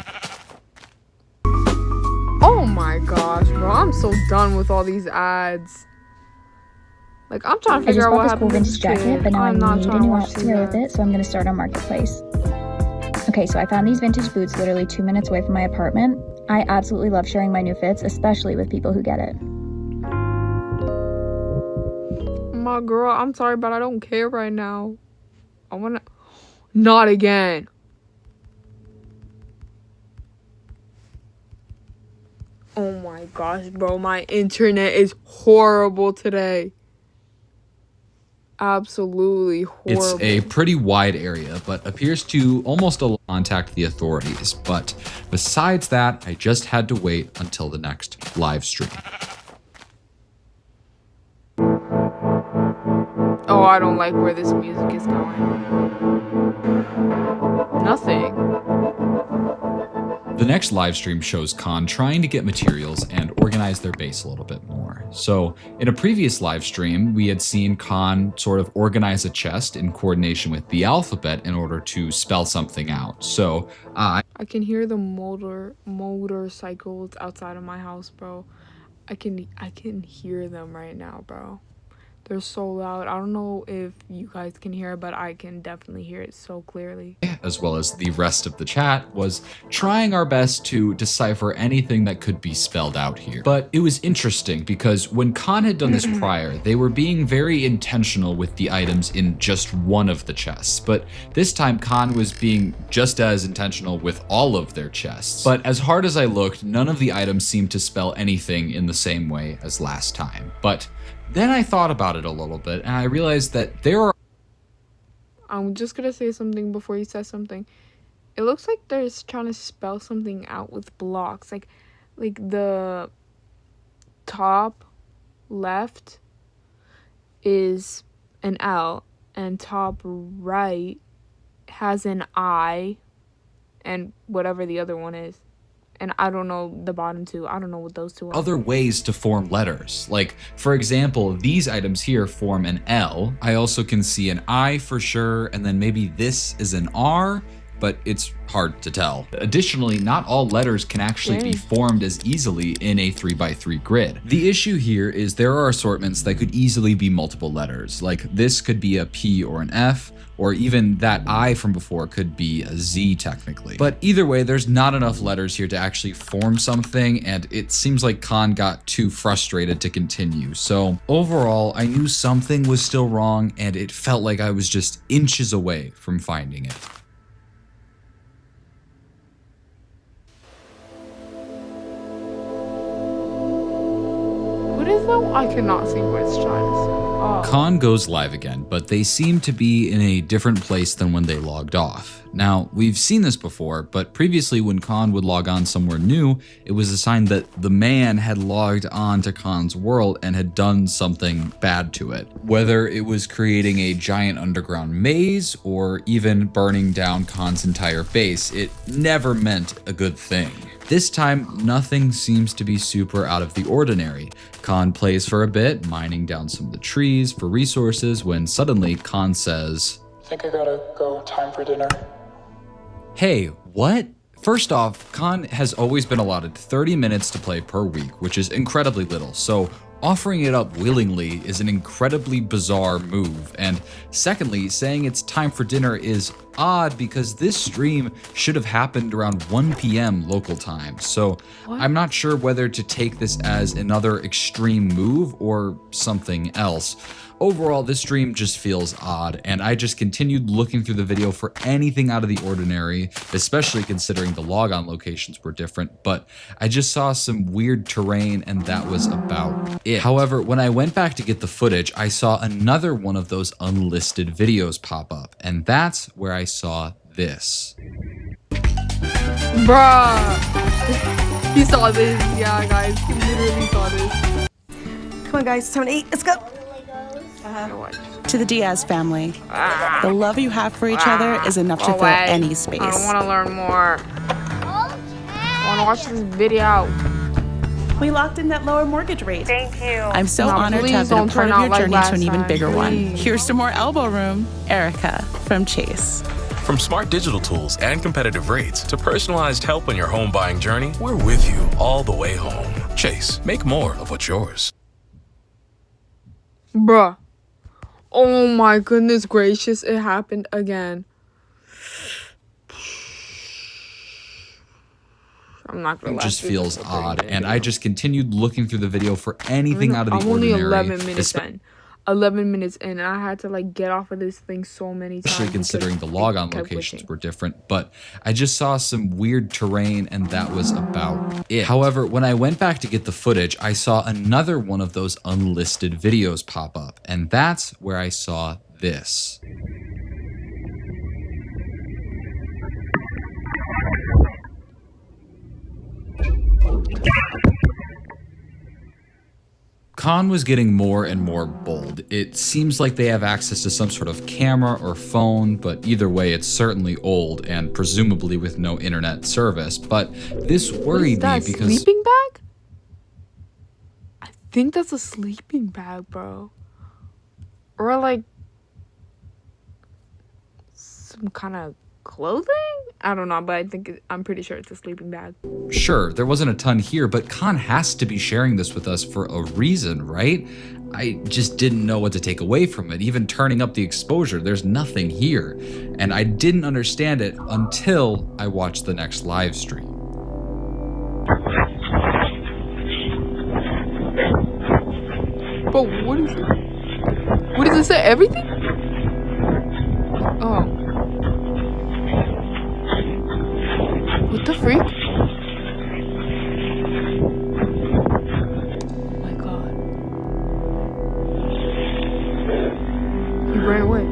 Oh my gosh, bro. I'm so done with all these ads. Like, I'm trying to figure out what happened to this jacket, but now I need a new outfit to go with it, so I'm going to start on Marketplace. Okay, so I found these vintage boots literally 2 minutes away from my apartment. I absolutely love sharing my new fits, especially with people who get it. My girl, I'm sorry, but I don't care right now. I want to... Not again. Oh my gosh, bro. My internet is horrible today. Absolutely horrible. It's a pretty wide area, but appears to almost contact the authorities. But besides that, I just had to wait until the next live stream. Oh, I don't like where this music is going. Nothing. The next live stream shows Khan trying to get materials and organize their base a little bit more. So in a previous live stream, we had seen Khan sort of organize a chest in coordination with the alphabet in order to spell something out. So I can hear the motorcycles outside of my house, bro. I can hear them right now, bro. They're so loud. I don't know if you guys can hear it, but I can definitely hear it so clearly. As well as the rest of the chat, was trying our best to decipher anything that could be spelled out here. But it was interesting because when Khan had done this prior, they were being very intentional with the items in just one of the chests. But this time Khan was being just as intentional with all of their chests. But as hard as I looked, none of the items seemed to spell anything in the same way as last time. But then I thought about it a little bit, and I realized that there are... I'm just gonna say something before you say something. It looks like they're trying to spell something out with blocks. Like the top left is an L, and top right has an I, and whatever the other one is. And I don't know the bottom two. I don't know what those two are. Other ways to form letters. Like, for example, these items here form an L. I also can see an I for sure, and then maybe this is an R, but it's hard to tell. Additionally, not all letters can actually be formed as easily in a 3x3 grid. The issue here is there are assortments that could easily be multiple letters. Like this could be a P or an F, or even that I from before could be a Z technically. But either way, there's not enough letters here to actually form something, and it seems like Khan got too frustrated to continue. So overall, I knew something was still wrong, and it felt like I was just inches away from finding it. What is that? I cannot see what it's trying to say. Oh. Khan goes live again, but they seem to be in a different place than when they logged off. Now, we've seen this before, but previously when Khan would log on somewhere new, it was a sign that the man had logged on to Khan's world and had done something bad to it. Whether it was creating a giant underground maze or even burning down Khan's entire base, it never meant a good thing. This time, nothing seems to be super out of the ordinary. Khan plays for a bit, mining down some of the trees for resources, when suddenly Khan says, "Think I gotta go, time for dinner." Hey, what? First off, Khan has always been allotted 30 minutes to play per week, which is incredibly little, so offering it up willingly is an incredibly bizarre move. And secondly, saying it's time for dinner is odd because this stream should have happened around 1 p.m. local time. So I'm not sure whether to take this as another extreme move or something else. Overall, this stream just feels odd, and I just continued looking through the video for anything out of the ordinary, especially considering the logon locations were different, but I just saw some weird terrain and that was about it. However, when I went back to get the footage, I saw another one of those unlisted videos pop up, and that's where I saw this. Bruh! He saw this, yeah guys, he literally saw this. Come on guys, time to eat, let's go! To the Diaz family. The love you have for each other is enough to fill any space. I don't want to learn more. I want to watch this video. We locked in that lower mortgage rate. Thank you. I'm so honored to have been a part of your journey to an even bigger one. Here's to more elbow room. Erica from Chase. From smart digital tools and competitive rates to personalized help on your home buying journey, we're with you all the way home. Chase, make more of what's yours. Bruh. Oh my goodness gracious, it happened again. I'm not gonna lie. It just feels odd, and I just continued looking through the video for anything out of the I'm only ordinary. 11 minutes in. 11 minutes in, and I had to like get off of this thing so many times. Especially considering the logon locations were different, but I just saw some weird terrain and that was about it. However, when I went back to get the footage, I saw another one of those unlisted videos pop up, and that's where I saw this. Con was getting more and more bold. It seems like they have access to some sort of camera or phone, but either way, it's certainly old and presumably with no internet service. But this worried me because... Sleeping bag? I think that's a sleeping bag, bro. Or like some kind of clothing? I don't know, but I'm pretty sure it's a sleeping bag. Sure, there wasn't a ton here, but Con has to be sharing this with us for a reason, right? I just didn't know what to take away from it. Even turning up the exposure, there's nothing here. And I didn't understand it until I watched the next live stream. But what is it? What does it say? Everything? Oh. What the freak? Oh my god. He ran away.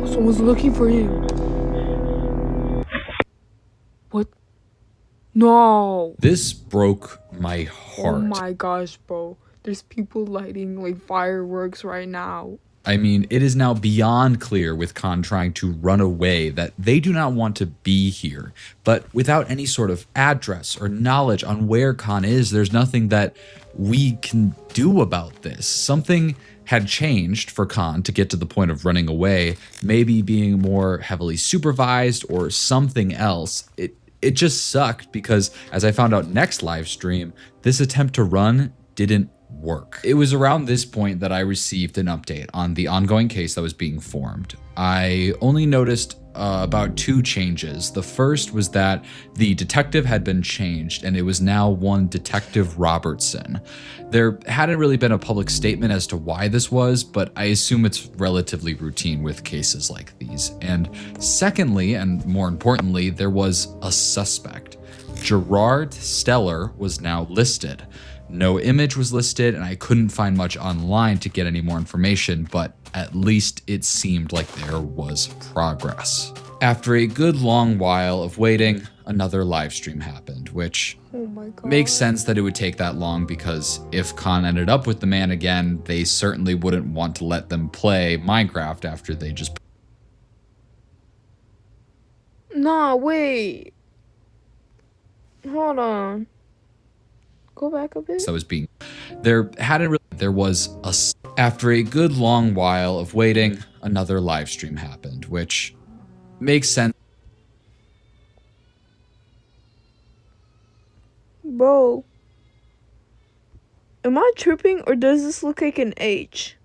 Someone's looking for him. What? No. This broke my heart. Oh my gosh, bro. There's people lighting like fireworks right now. I mean, it is now beyond clear with Con trying to run away that they do not want to be here. But without any sort of address or knowledge on where Con is, there's nothing that we can do about this. Something had changed for Con to get to the point of running away, maybe being more heavily supervised or something else. It just sucked because, as I found out next live stream, this attempt to run didn't work. It was around this point that I received an update on the ongoing case that was being formed. I only noticed about 2 changes. The first was that the detective had been changed and it was now one Detective Robertson. There hadn't really been a public statement as to why this was, but I assume it's relatively routine with cases like these. And secondly, and more importantly, there was a suspect. Gerard Steller was now listed. No image was listed, and I couldn't find much online to get any more information, but at least it seemed like there was progress. After a good long while of waiting, another live stream happened, which makes sense that it would take that long because if Con ended up with the man again, they certainly wouldn't want to let them play Minecraft after they just... Nah, wait. Hold on. Go back a bit. That was being... There was a... After a good long while of waiting, another live stream happened, which makes sense. Bro. Am I tripping or does this look like an H?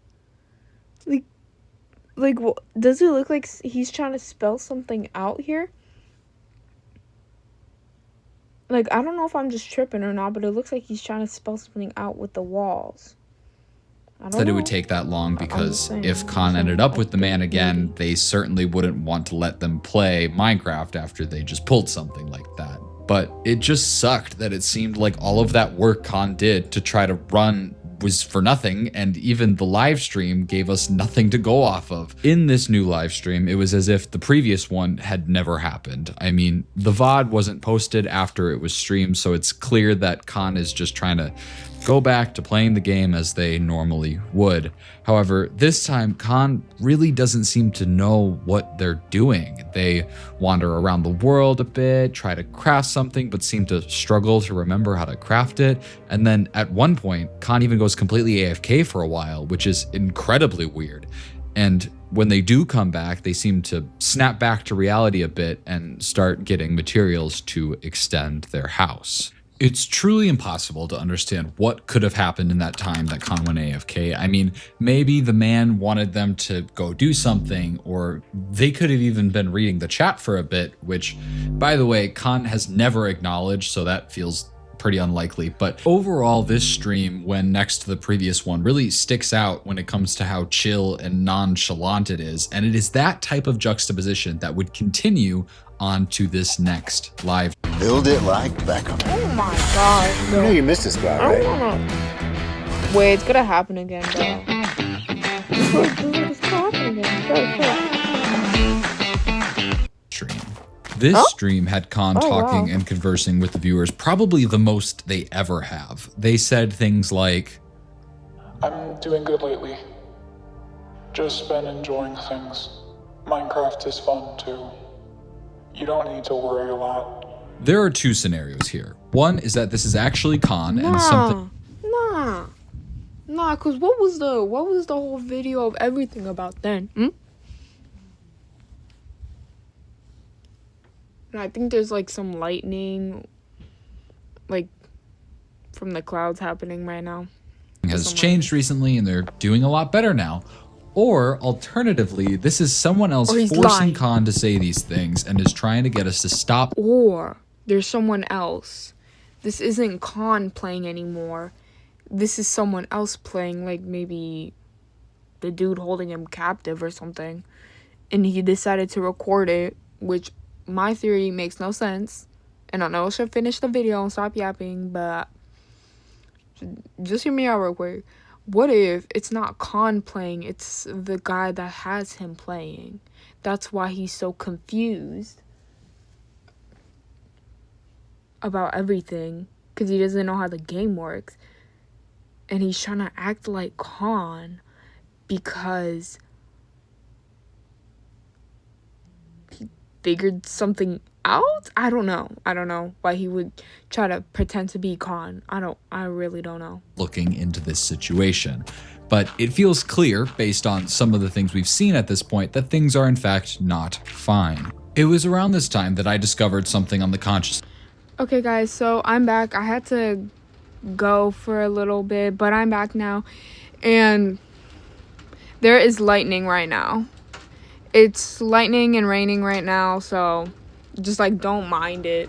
Like, does it look like he's trying to spell something out here? Like, I don't know if I'm just tripping or not, but it looks like he's trying to spell something out with the walls. I don't know. It would take that long because if Con ended up with the man again, they certainly wouldn't want to let them play Minecraft after they just pulled something like that. But it just sucked that it seemed like all of that work Con did to try to run was for nothing, and even the live stream gave us nothing to go off of. In this new live stream, it was as if the previous one had never happened. I mean, the VOD wasn't posted after it was streamed, so it's clear that Con is just trying to go back to playing the game as they normally would. However, this time, Con really doesn't seem to know what they're doing. They wander around the world a bit, try to craft something, but seem to struggle to remember how to craft it. And then at one point, Con even goes completely AFK for a while, which is incredibly weird. And when they do come back, they seem to snap back to reality a bit and start getting materials to extend their house. It's truly impossible to understand what could have happened in that time that Khan went AFK. I mean, maybe the man wanted them to go do something, or they could have even been reading the chat for a bit, which, by the way, Khan has never acknowledged, so that feels pretty unlikely. But overall, this stream, when next to the previous one, really sticks out when it comes to how chill and nonchalant it is. And it is that type of juxtaposition that would continue on to this next live. Build it like Beckham. Oh my god. You know you missed this spot, right? Wait, it's gonna happen again, bro. It's gonna happen again. Stream. This stream had Khan talking and conversing with the viewers, probably the most they ever have. They said things like, I'm doing good lately. Just been enjoying things. Minecraft is fun too. You don't need to worry a lot. there are two scenarios here. One is that this is actually Khan and something. Nah, cause what was the whole video of everything about then? And I think there's like some lightning, like from the clouds happening right now. Has changed recently and they're doing a lot better now. Or alternatively, this is someone else forcing Khan to say these things and is trying to get us to stop. Or there's someone else. This isn't Khan playing anymore. This is someone else playing, like maybe the dude holding him captive or something. And he decided to record it, which my theory makes no sense. And I know I should finish the video and stop yapping, but just hear me out real quick. What if it's not Khan playing, it's the guy that has him playing? That's why he's so confused about everything, because he doesn't know how the game works. And he's trying to act like Khan because he figured something out? I don't know why he would try to pretend to be Khan. I really don't know. Looking into this situation. But it feels clear, based on some of the things we've seen at this point, that things are in fact not fine. It was around this time that I discovered something on the conscious. Okay guys, so I'm back. I had to go for a little bit, but I'm back now. And there is lightning right now. It's lightning and raining right now, so just like don't mind it.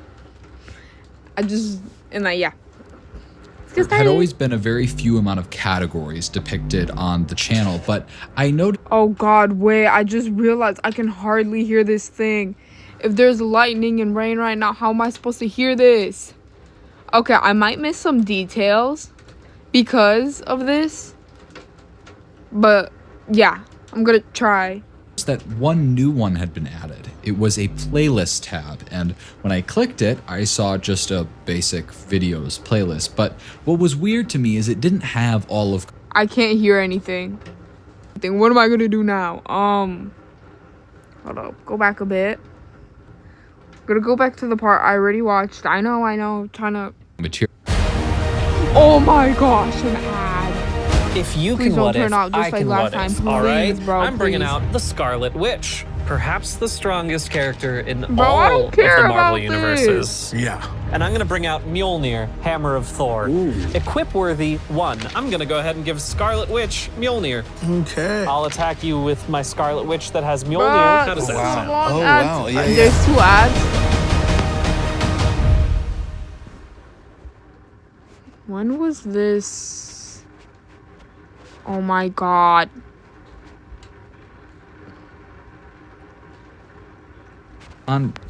Yeah. There had always been a very few amount of categories depicted on the channel, but I noticed. Oh god, wait, I just realized I can hardly hear this thing. If there's lightning and rain right now, how am I supposed to hear this? Okay, I might miss some details because of this, but yeah, I'm gonna try. That one new one had been added. It was a playlist tab, and when I clicked it, I saw just a basic videos playlist. But what was weird to me is it didn't have all of. I can't hear anything. What am I gonna do now? Hold up, go back a bit. I'm gonna go back to the part I already watched. I know, trying to. Material. Oh my gosh, an ad. If you Please can don't what turn if, off just I like can last what if. time. All right, Please, bro, I'm bringing please. out the Scarlet Witch, perhaps the strongest character in Bro, I all don't of care the Marvel about universes. this. Yeah. And I'm gonna bring out Mjolnir, Hammer of Thor. Equip-worthy 1. I'm gonna go ahead and give Scarlet Witch Mjolnir. Okay. I'll attack you with my Scarlet Witch that has Mjolnir. Bruh, How does that wow. sound? Oh, ads. wow. Yeah, There's 2 ads. When was this? Oh my god.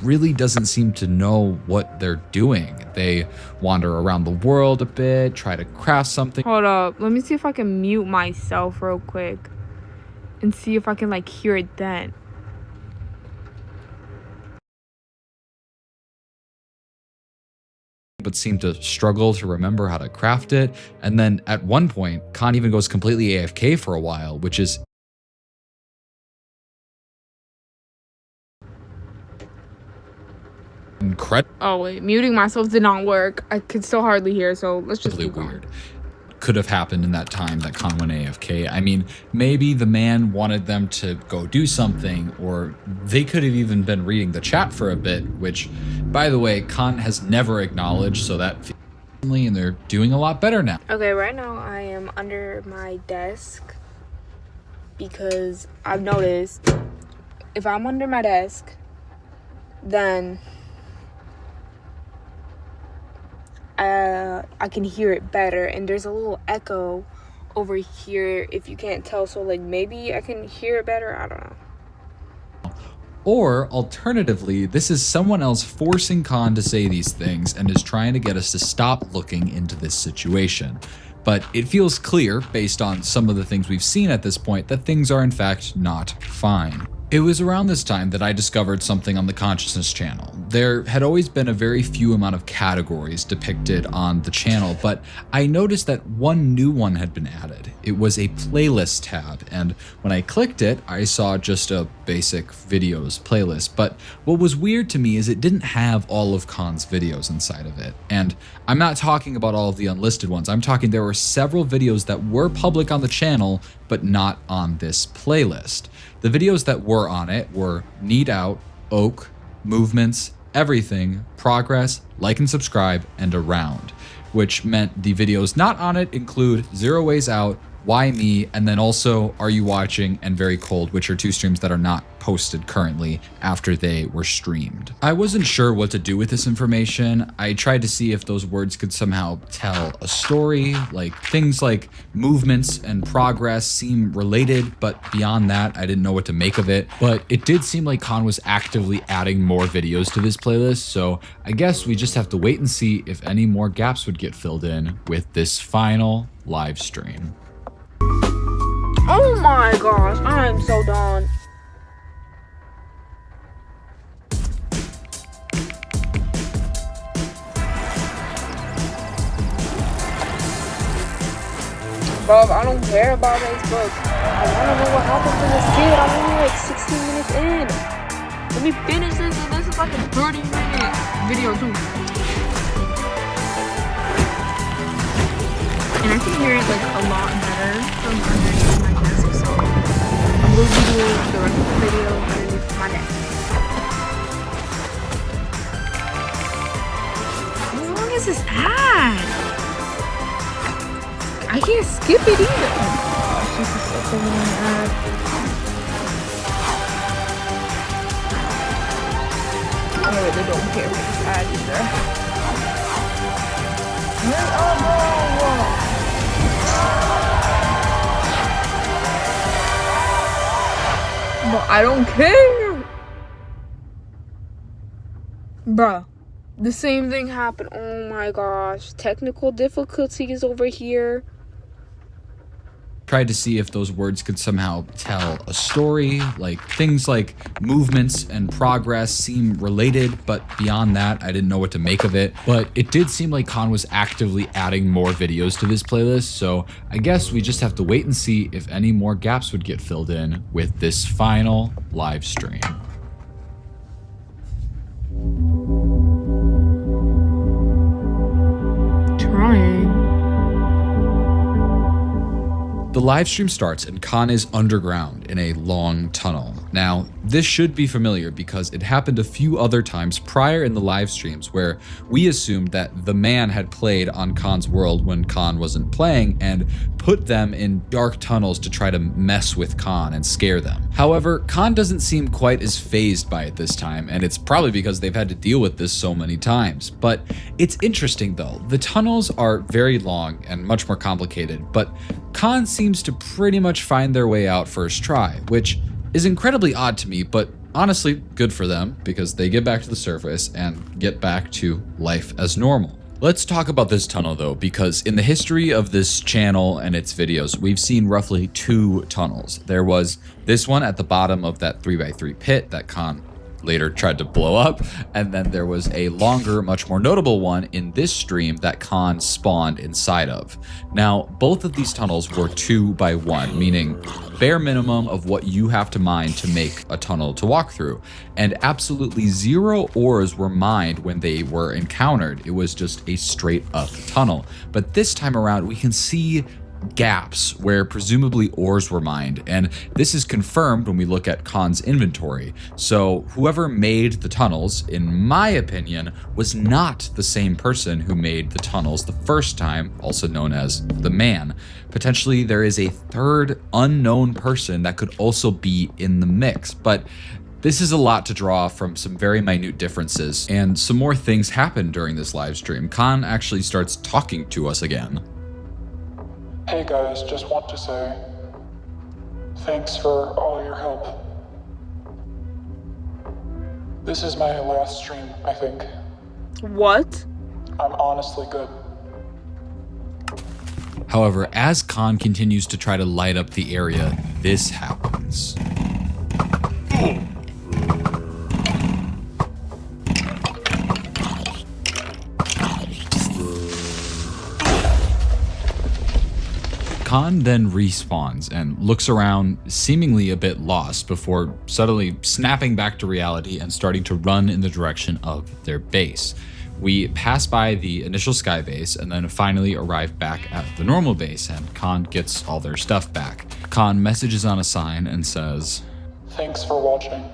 Really doesn't seem to know what they're doing. They wander around the world a bit, try to craft something. Hold up. Let me see if I can mute myself real quick. And see if I can like hear it then. But seem to struggle to remember how to craft it. And then at one point, Khan even goes completely AFK for a while, which is incredible. Oh wait, muting myself did not work. I could still hardly hear, so let's just keep going. Weird. could have happened in that time that Khan went AFK. I mean, maybe the man wanted them to go do something, or they could have even been reading the chat for a bit, which, by the way, Khan has never acknowledged, so that and they're doing a lot better now. Okay, right now I am under my desk because I've noticed if I'm under my desk, then I can hear it better, and there's a little echo over here if you can't tell, so like maybe I can hear it better, I don't know. Or, alternatively, this is someone else forcing Khan to say these things and is trying to get us to stop looking into this situation. But it feels clear, based on some of the things we've seen at this point, that things are in fact not fine. It was around this time that I discovered something on the Consciousness channel. There had always been a very few amount of categories depicted on the channel, but I noticed that one new one had been added. It was a playlist tab, and when I clicked it, I saw just a basic videos playlist. But what was weird to me is it didn't have all of Khan's videos inside of it. And I'm not talking about all of the unlisted ones. I'm talking there were several videos that were public on the channel, but not on this playlist. The videos that were on it were Need Out, Oak, Movements, Everything, Progress, Like and Subscribe, and Around, which meant the videos not on it include 0 Ways Out, Why Me, and then also Are You Watching and Very Cold, which are 2 streams that are not posted currently after they were streamed. I wasn't sure what to do with this information. I tried to see if those words could somehow tell a story, like things like Movements and Progress seem related, but beyond that, I didn't know what to make of it. But it did seem like Khan was actively adding more videos to this playlist, so I guess we just have to wait and see if any more gaps would get filled in with this final live stream. Oh my gosh, I am so done. Bro, I don't care about Facebook. I wanna know what happened to this kid. I'm only like 16 minutes in. Let me finish this, and this is like a 30-minute video too. And I can hear it like a lot better from underneath my desk, so I'm going to do the rest of the video underneath my desk. How long is this ad? I can't skip it either. Oh gosh, this is such a long ad. I really don't care for this ad either. But I don't care. Bruh. The same thing happened. Oh my gosh. Technical difficulties over here. Tried to see if those words could somehow tell a story, like things like Movements and Progress seem related, but beyond that, I didn't know what to make of it. But it did seem like Khan was actively adding more videos to this playlist, so I guess we just have to wait and see if any more gaps would get filled in with this final live stream. Trying. The live stream starts and Khan is underground in a long tunnel. Now, this should be familiar because it happened a few other times prior in the live streams where we assumed that the man had played on Khan's world when Khan wasn't playing and put them in dark tunnels to try to mess with Khan and scare them. However, Khan doesn't seem quite as fazed by it this time, and it's probably because they've had to deal with this so many times. But it's interesting though. The tunnels are very long and much more complicated, but Khan seems to pretty much find their way out first try, which is incredibly odd to me, but honestly good for them because they get back to the surface and get back to life as normal. Let's talk about this tunnel though, because in the history of this channel and its videos, we've seen roughly 2 tunnels. There was this one at the bottom of that 3x3 pit that Khan later tried to blow up. And then there was a longer, much more notable one in this stream that Khan spawned inside of. Now, both of these tunnels were 2 by 1, meaning bare minimum of what you have to mine to make a tunnel to walk through. And absolutely 0 ores were mined when they were encountered. It was just a straight up tunnel. But this time around, we can see gaps where presumably ores were mined, and this is confirmed when we look at Khan's inventory. So whoever made the tunnels, in my opinion, was not the same person who made the tunnels the first time, also known as the man. Potentially there is a third unknown person that could also be in the mix, but this is a lot to draw from some very minute differences, and some more things happen during this live stream. Khan actually starts talking to us again. Hey guys, just want to say thanks for all your help. This is my last stream, I think. What? I'm honestly good. However, as Khan continues to try to light up the area, this happens. Khan then respawns and looks around, seemingly a bit lost, before suddenly snapping back to reality and starting to run in the direction of their base. We pass by the initial sky base and then finally arrive back at the normal base, and Khan gets all their stuff back. Khan messages on a sign and says, "Thanks for watching."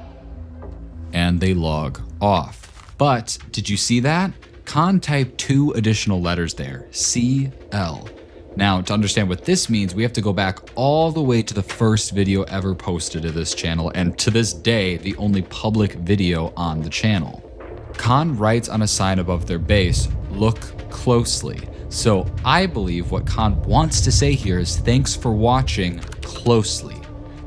And they log off. But did you see that? Khan typed 2 additional letters there, CL. Now, to understand what this means, we have to go back all the way to the first video ever posted to this channel, and to this day, the only public video on the channel. Khan writes on a sign above their base, "Look closely." So I believe what Khan wants to say here is thanks for watching closely.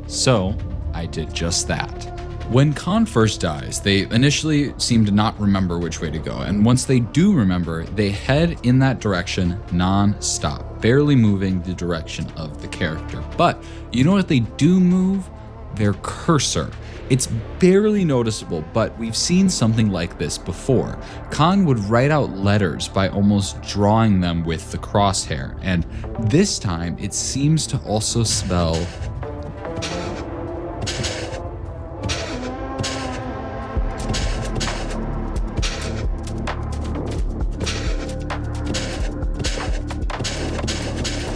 So I did just that. When Khan first dies, they initially seem to not remember which way to go, and once they do remember, they head in that direction non-stop, barely moving the direction of the character. But you know what they do move? Their cursor. It's barely noticeable, but we've seen something like this before. Khan would write out letters by almost drawing them with the crosshair, and this time it seems to also spell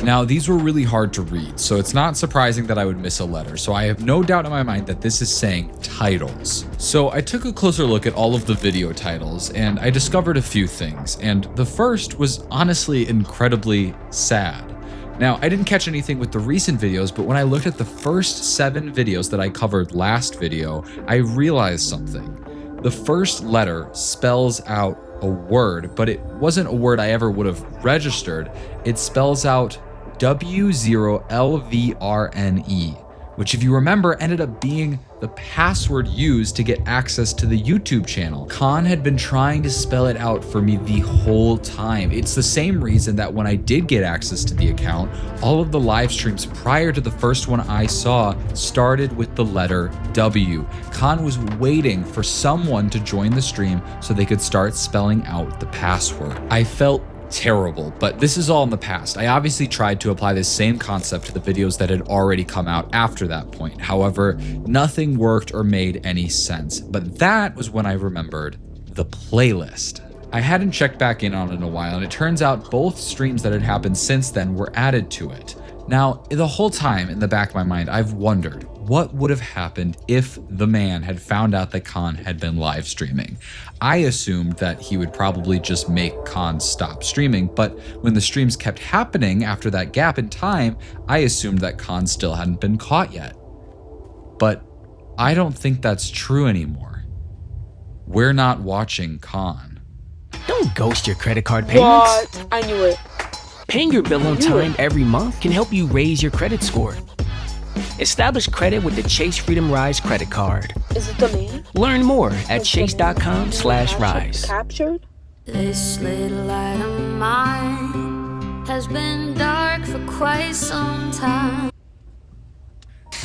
Now, these were really hard to read, so it's not surprising that I would miss a letter, so I have no doubt in my mind that this is saying titles. So I took a closer look at all of the video titles, and I discovered a few things, and the first was honestly incredibly sad. Now, I didn't catch anything with the recent videos, but when I looked at the first 7 videos that I covered last video, I realized something. The first letter spells out a word, but it wasn't a word I ever would have registered. It spells out W0LVRNE, which, if you remember, ended up being the password used to get access to the YouTube channel. Khan had been trying to spell it out for me the whole time. It's the same reason that when I did get access to the account, all of the live streams prior to the first one I saw started with the letter W. Khan was waiting for someone to join the stream so they could start spelling out the password. I felt terrible, but this is all in the past. I obviously tried to apply this same concept to the videos that had already come out after that point. However, nothing worked or made any sense. But that was when I remembered the playlist. I hadn't checked back in on it in a while, and it turns out both streams that had happened since then were added to it. Now, the whole time in the back of my mind, I've wondered what would have happened if the man had found out that Khan had been live streaming. I assumed that he would probably just make Khan stop streaming, but when the streams kept happening after that gap in time, I assumed that Khan still hadn't been caught yet. But I don't think that's true anymore. We're not watching Khan. Don't ghost your credit card payments. What? I knew it. Paying your bill on time every month can help you raise your credit score. Establish credit with the Chase Freedom Rise credit card. Is it the man? Learn more at chase.com/rise. Captured? This little light of mine has been dark for quite some time.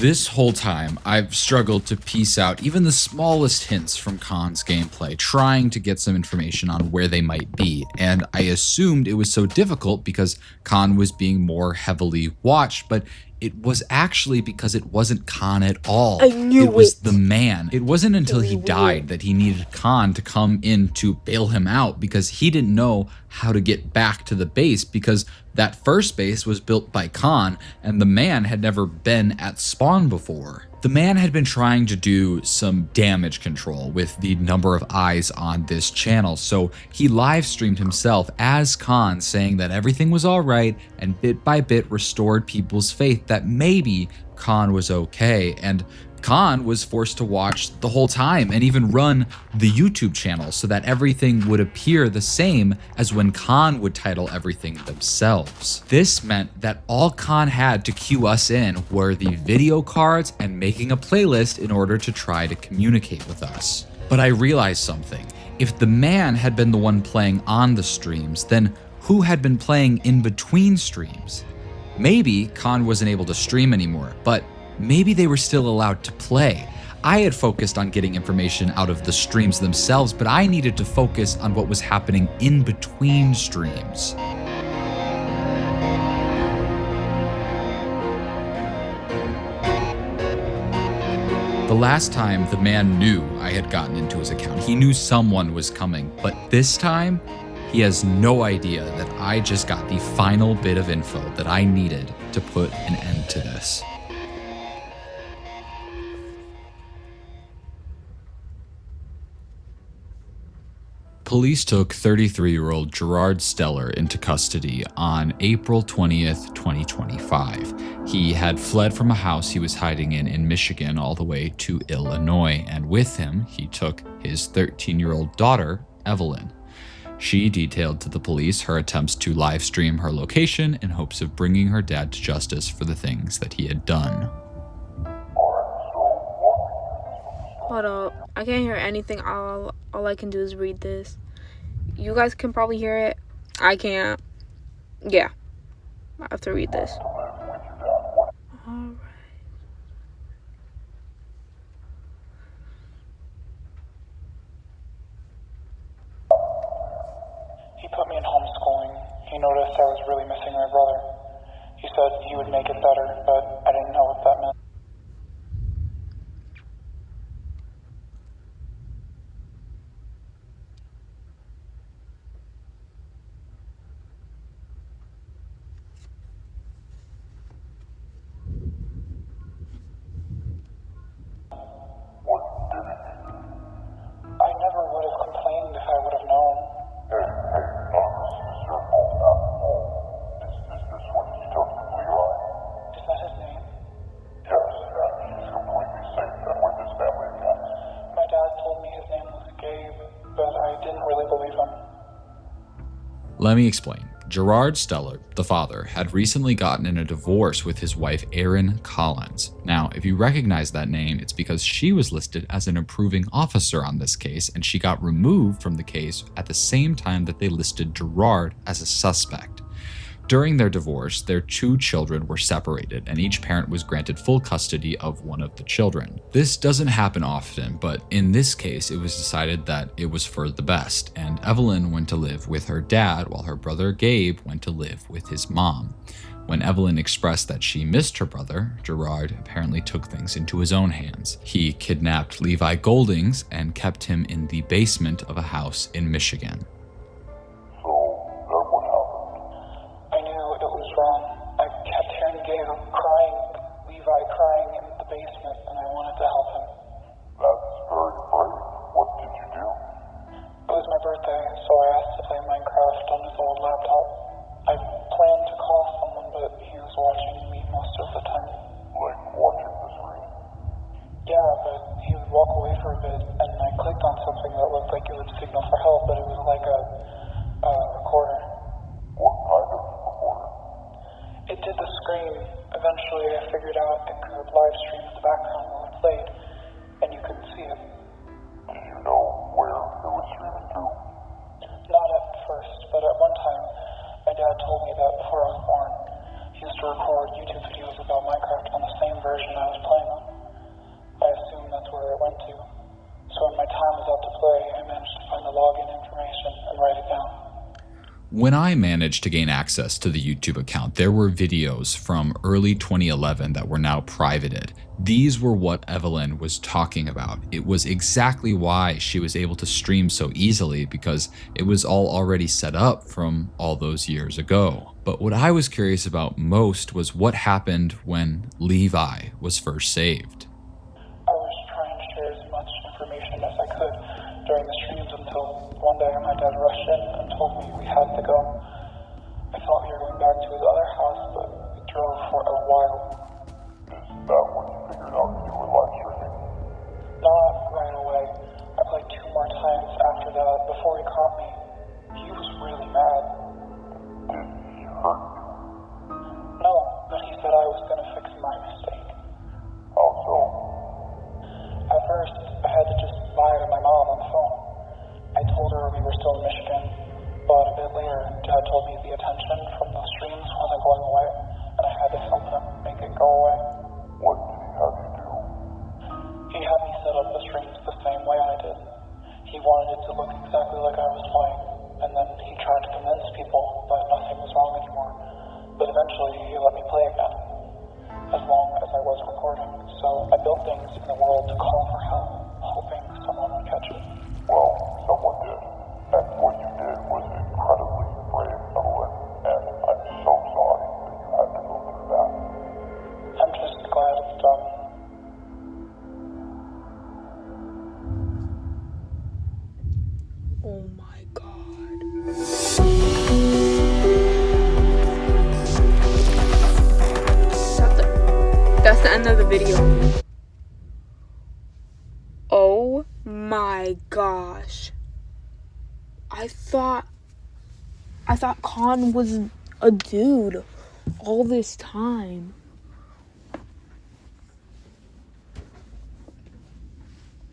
This whole time, I've struggled to piece out even the smallest hints from Khan's gameplay, trying to get some information on where they might be, and I assumed it was so difficult because Khan was being more heavily watched, but it was actually because it wasn't Khan at all. I knew it was the man. It wasn't until he died that he needed Khan to come in to bail him out because he didn't know how to get back to the base because that first base was built by Khan and the man had never been at spawn before. The man had been trying to do some damage control with the number of eyes on this channel, so he live streamed himself as Khan saying that everything was alright and bit by bit restored people's faith that maybe Khan was okay, and Khan was forced to watch the whole time and even run the YouTube channel so that everything would appear the same as when Khan would title everything themselves. This meant that all Khan had to cue us in were the video cards and making a playlist in order to try to communicate with us. But I realized something. If the man had been the one playing on the streams, then who had been playing in between streams? Maybe Khan wasn't able to stream anymore, but maybe they were still allowed to play. I had focused on getting information out of the streams themselves, but I needed to focus on what was happening in between streams. The last time the man knew I had gotten into his account, he knew someone was coming, but this time, he has no idea that I just got the final bit of info that I needed to put an end to this. Police took 33-year-old Gerard Steller into custody on April 20th, 2025. He had fled from a house he was hiding in Michigan all the way to Illinois, and with him, he took his 13-year-old daughter, Evelyn. She detailed to the police her attempts to live stream her location in hopes of bringing her dad to justice for the things that he had done. Hold up. I can't hear anything. All I can do is read this. You guys can probably hear it. I can't. Yeah. I have to read this. Alright. He put me in homeschooling. He noticed I was really missing my brother. He said he would make it better, but I didn't know what that meant. Let me explain. Gerard Steller, the father, had recently gotten in a divorce with his wife Erin Collins. Now, if you recognize that name, it's because she was listed as an approving officer on this case, and she got removed from the case at the same time that they listed Gerard as a suspect. During their divorce, their 2 children were separated, and each parent was granted full custody of one of the children. This doesn't happen often, but in this case, it was decided that it was for the best, and Evelyn went to live with her dad while her brother Gabe went to live with his mom. When Evelyn expressed that she missed her brother, Gerard apparently took things into his own hands. He kidnapped Levi Goldings and kept him in the basement of a house in Michigan. YouTube videos about Minecraft on the same version I was playing. play, I managed to find the login information and write it down. When I managed to gain access to the YouTube account, there were videos from early 2011 that were now privated. These were what Evelyn was talking about. It was exactly why she was able to stream so easily, because it was all already set up from all those years ago. But what I was curious about most was what happened when Levi was first saved. I was trying to share as much information as I could during the streams until one day my dad rushed in and told me we had to go. I thought we were going back to his other house, but we drove for a while. Is that when you figured out you were live streaming? Not right away. I played 2 more times after that before he caught me. He was really mad. Did he hurt you? No, but he said I was going to fix my mistake. How so? At first, I had to just lie to my mom on the phone. I told her we were still in Michigan, but a bit later, Dad told me the attention from the streams wasn't going away, and I had to help him make it go away. What did he have you do? He had me set up the streams the same way I did. He wanted it to look exactly like I was playing, and then he tried to convince people that nothing was wrong anymore. But eventually, he let me play again, as long as I was recording. So I built things in the world to call for help, hoping someone would catch it. Well, someone did. And what you did was incredibly brave, Evelyn. And I'm so sorry that you had to go through that. I'm just glad it's done. Oh my god. That's the end of the video. Oh my gosh. I thought Con was a dude all this time.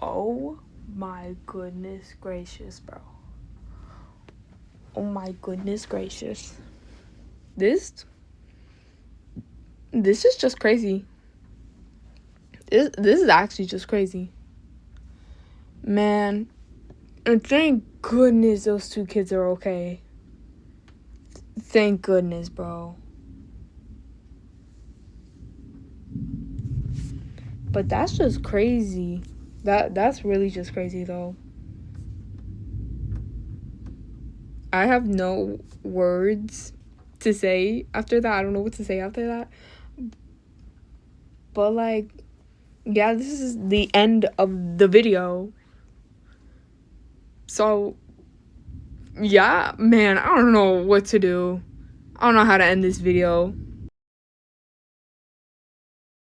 Oh my goodness gracious, bro. Oh my goodness gracious. This is just crazy. This is actually just crazy. Man, and thank goodness those 2 kids are okay. Thank goodness, bro. But that's just crazy. That's really just crazy, though. I have no words to say after that. I don't know what to say after that. But, like, yeah, this is the end of the video. So, yeah, man, I don't know what to do. I don't know how to end this video.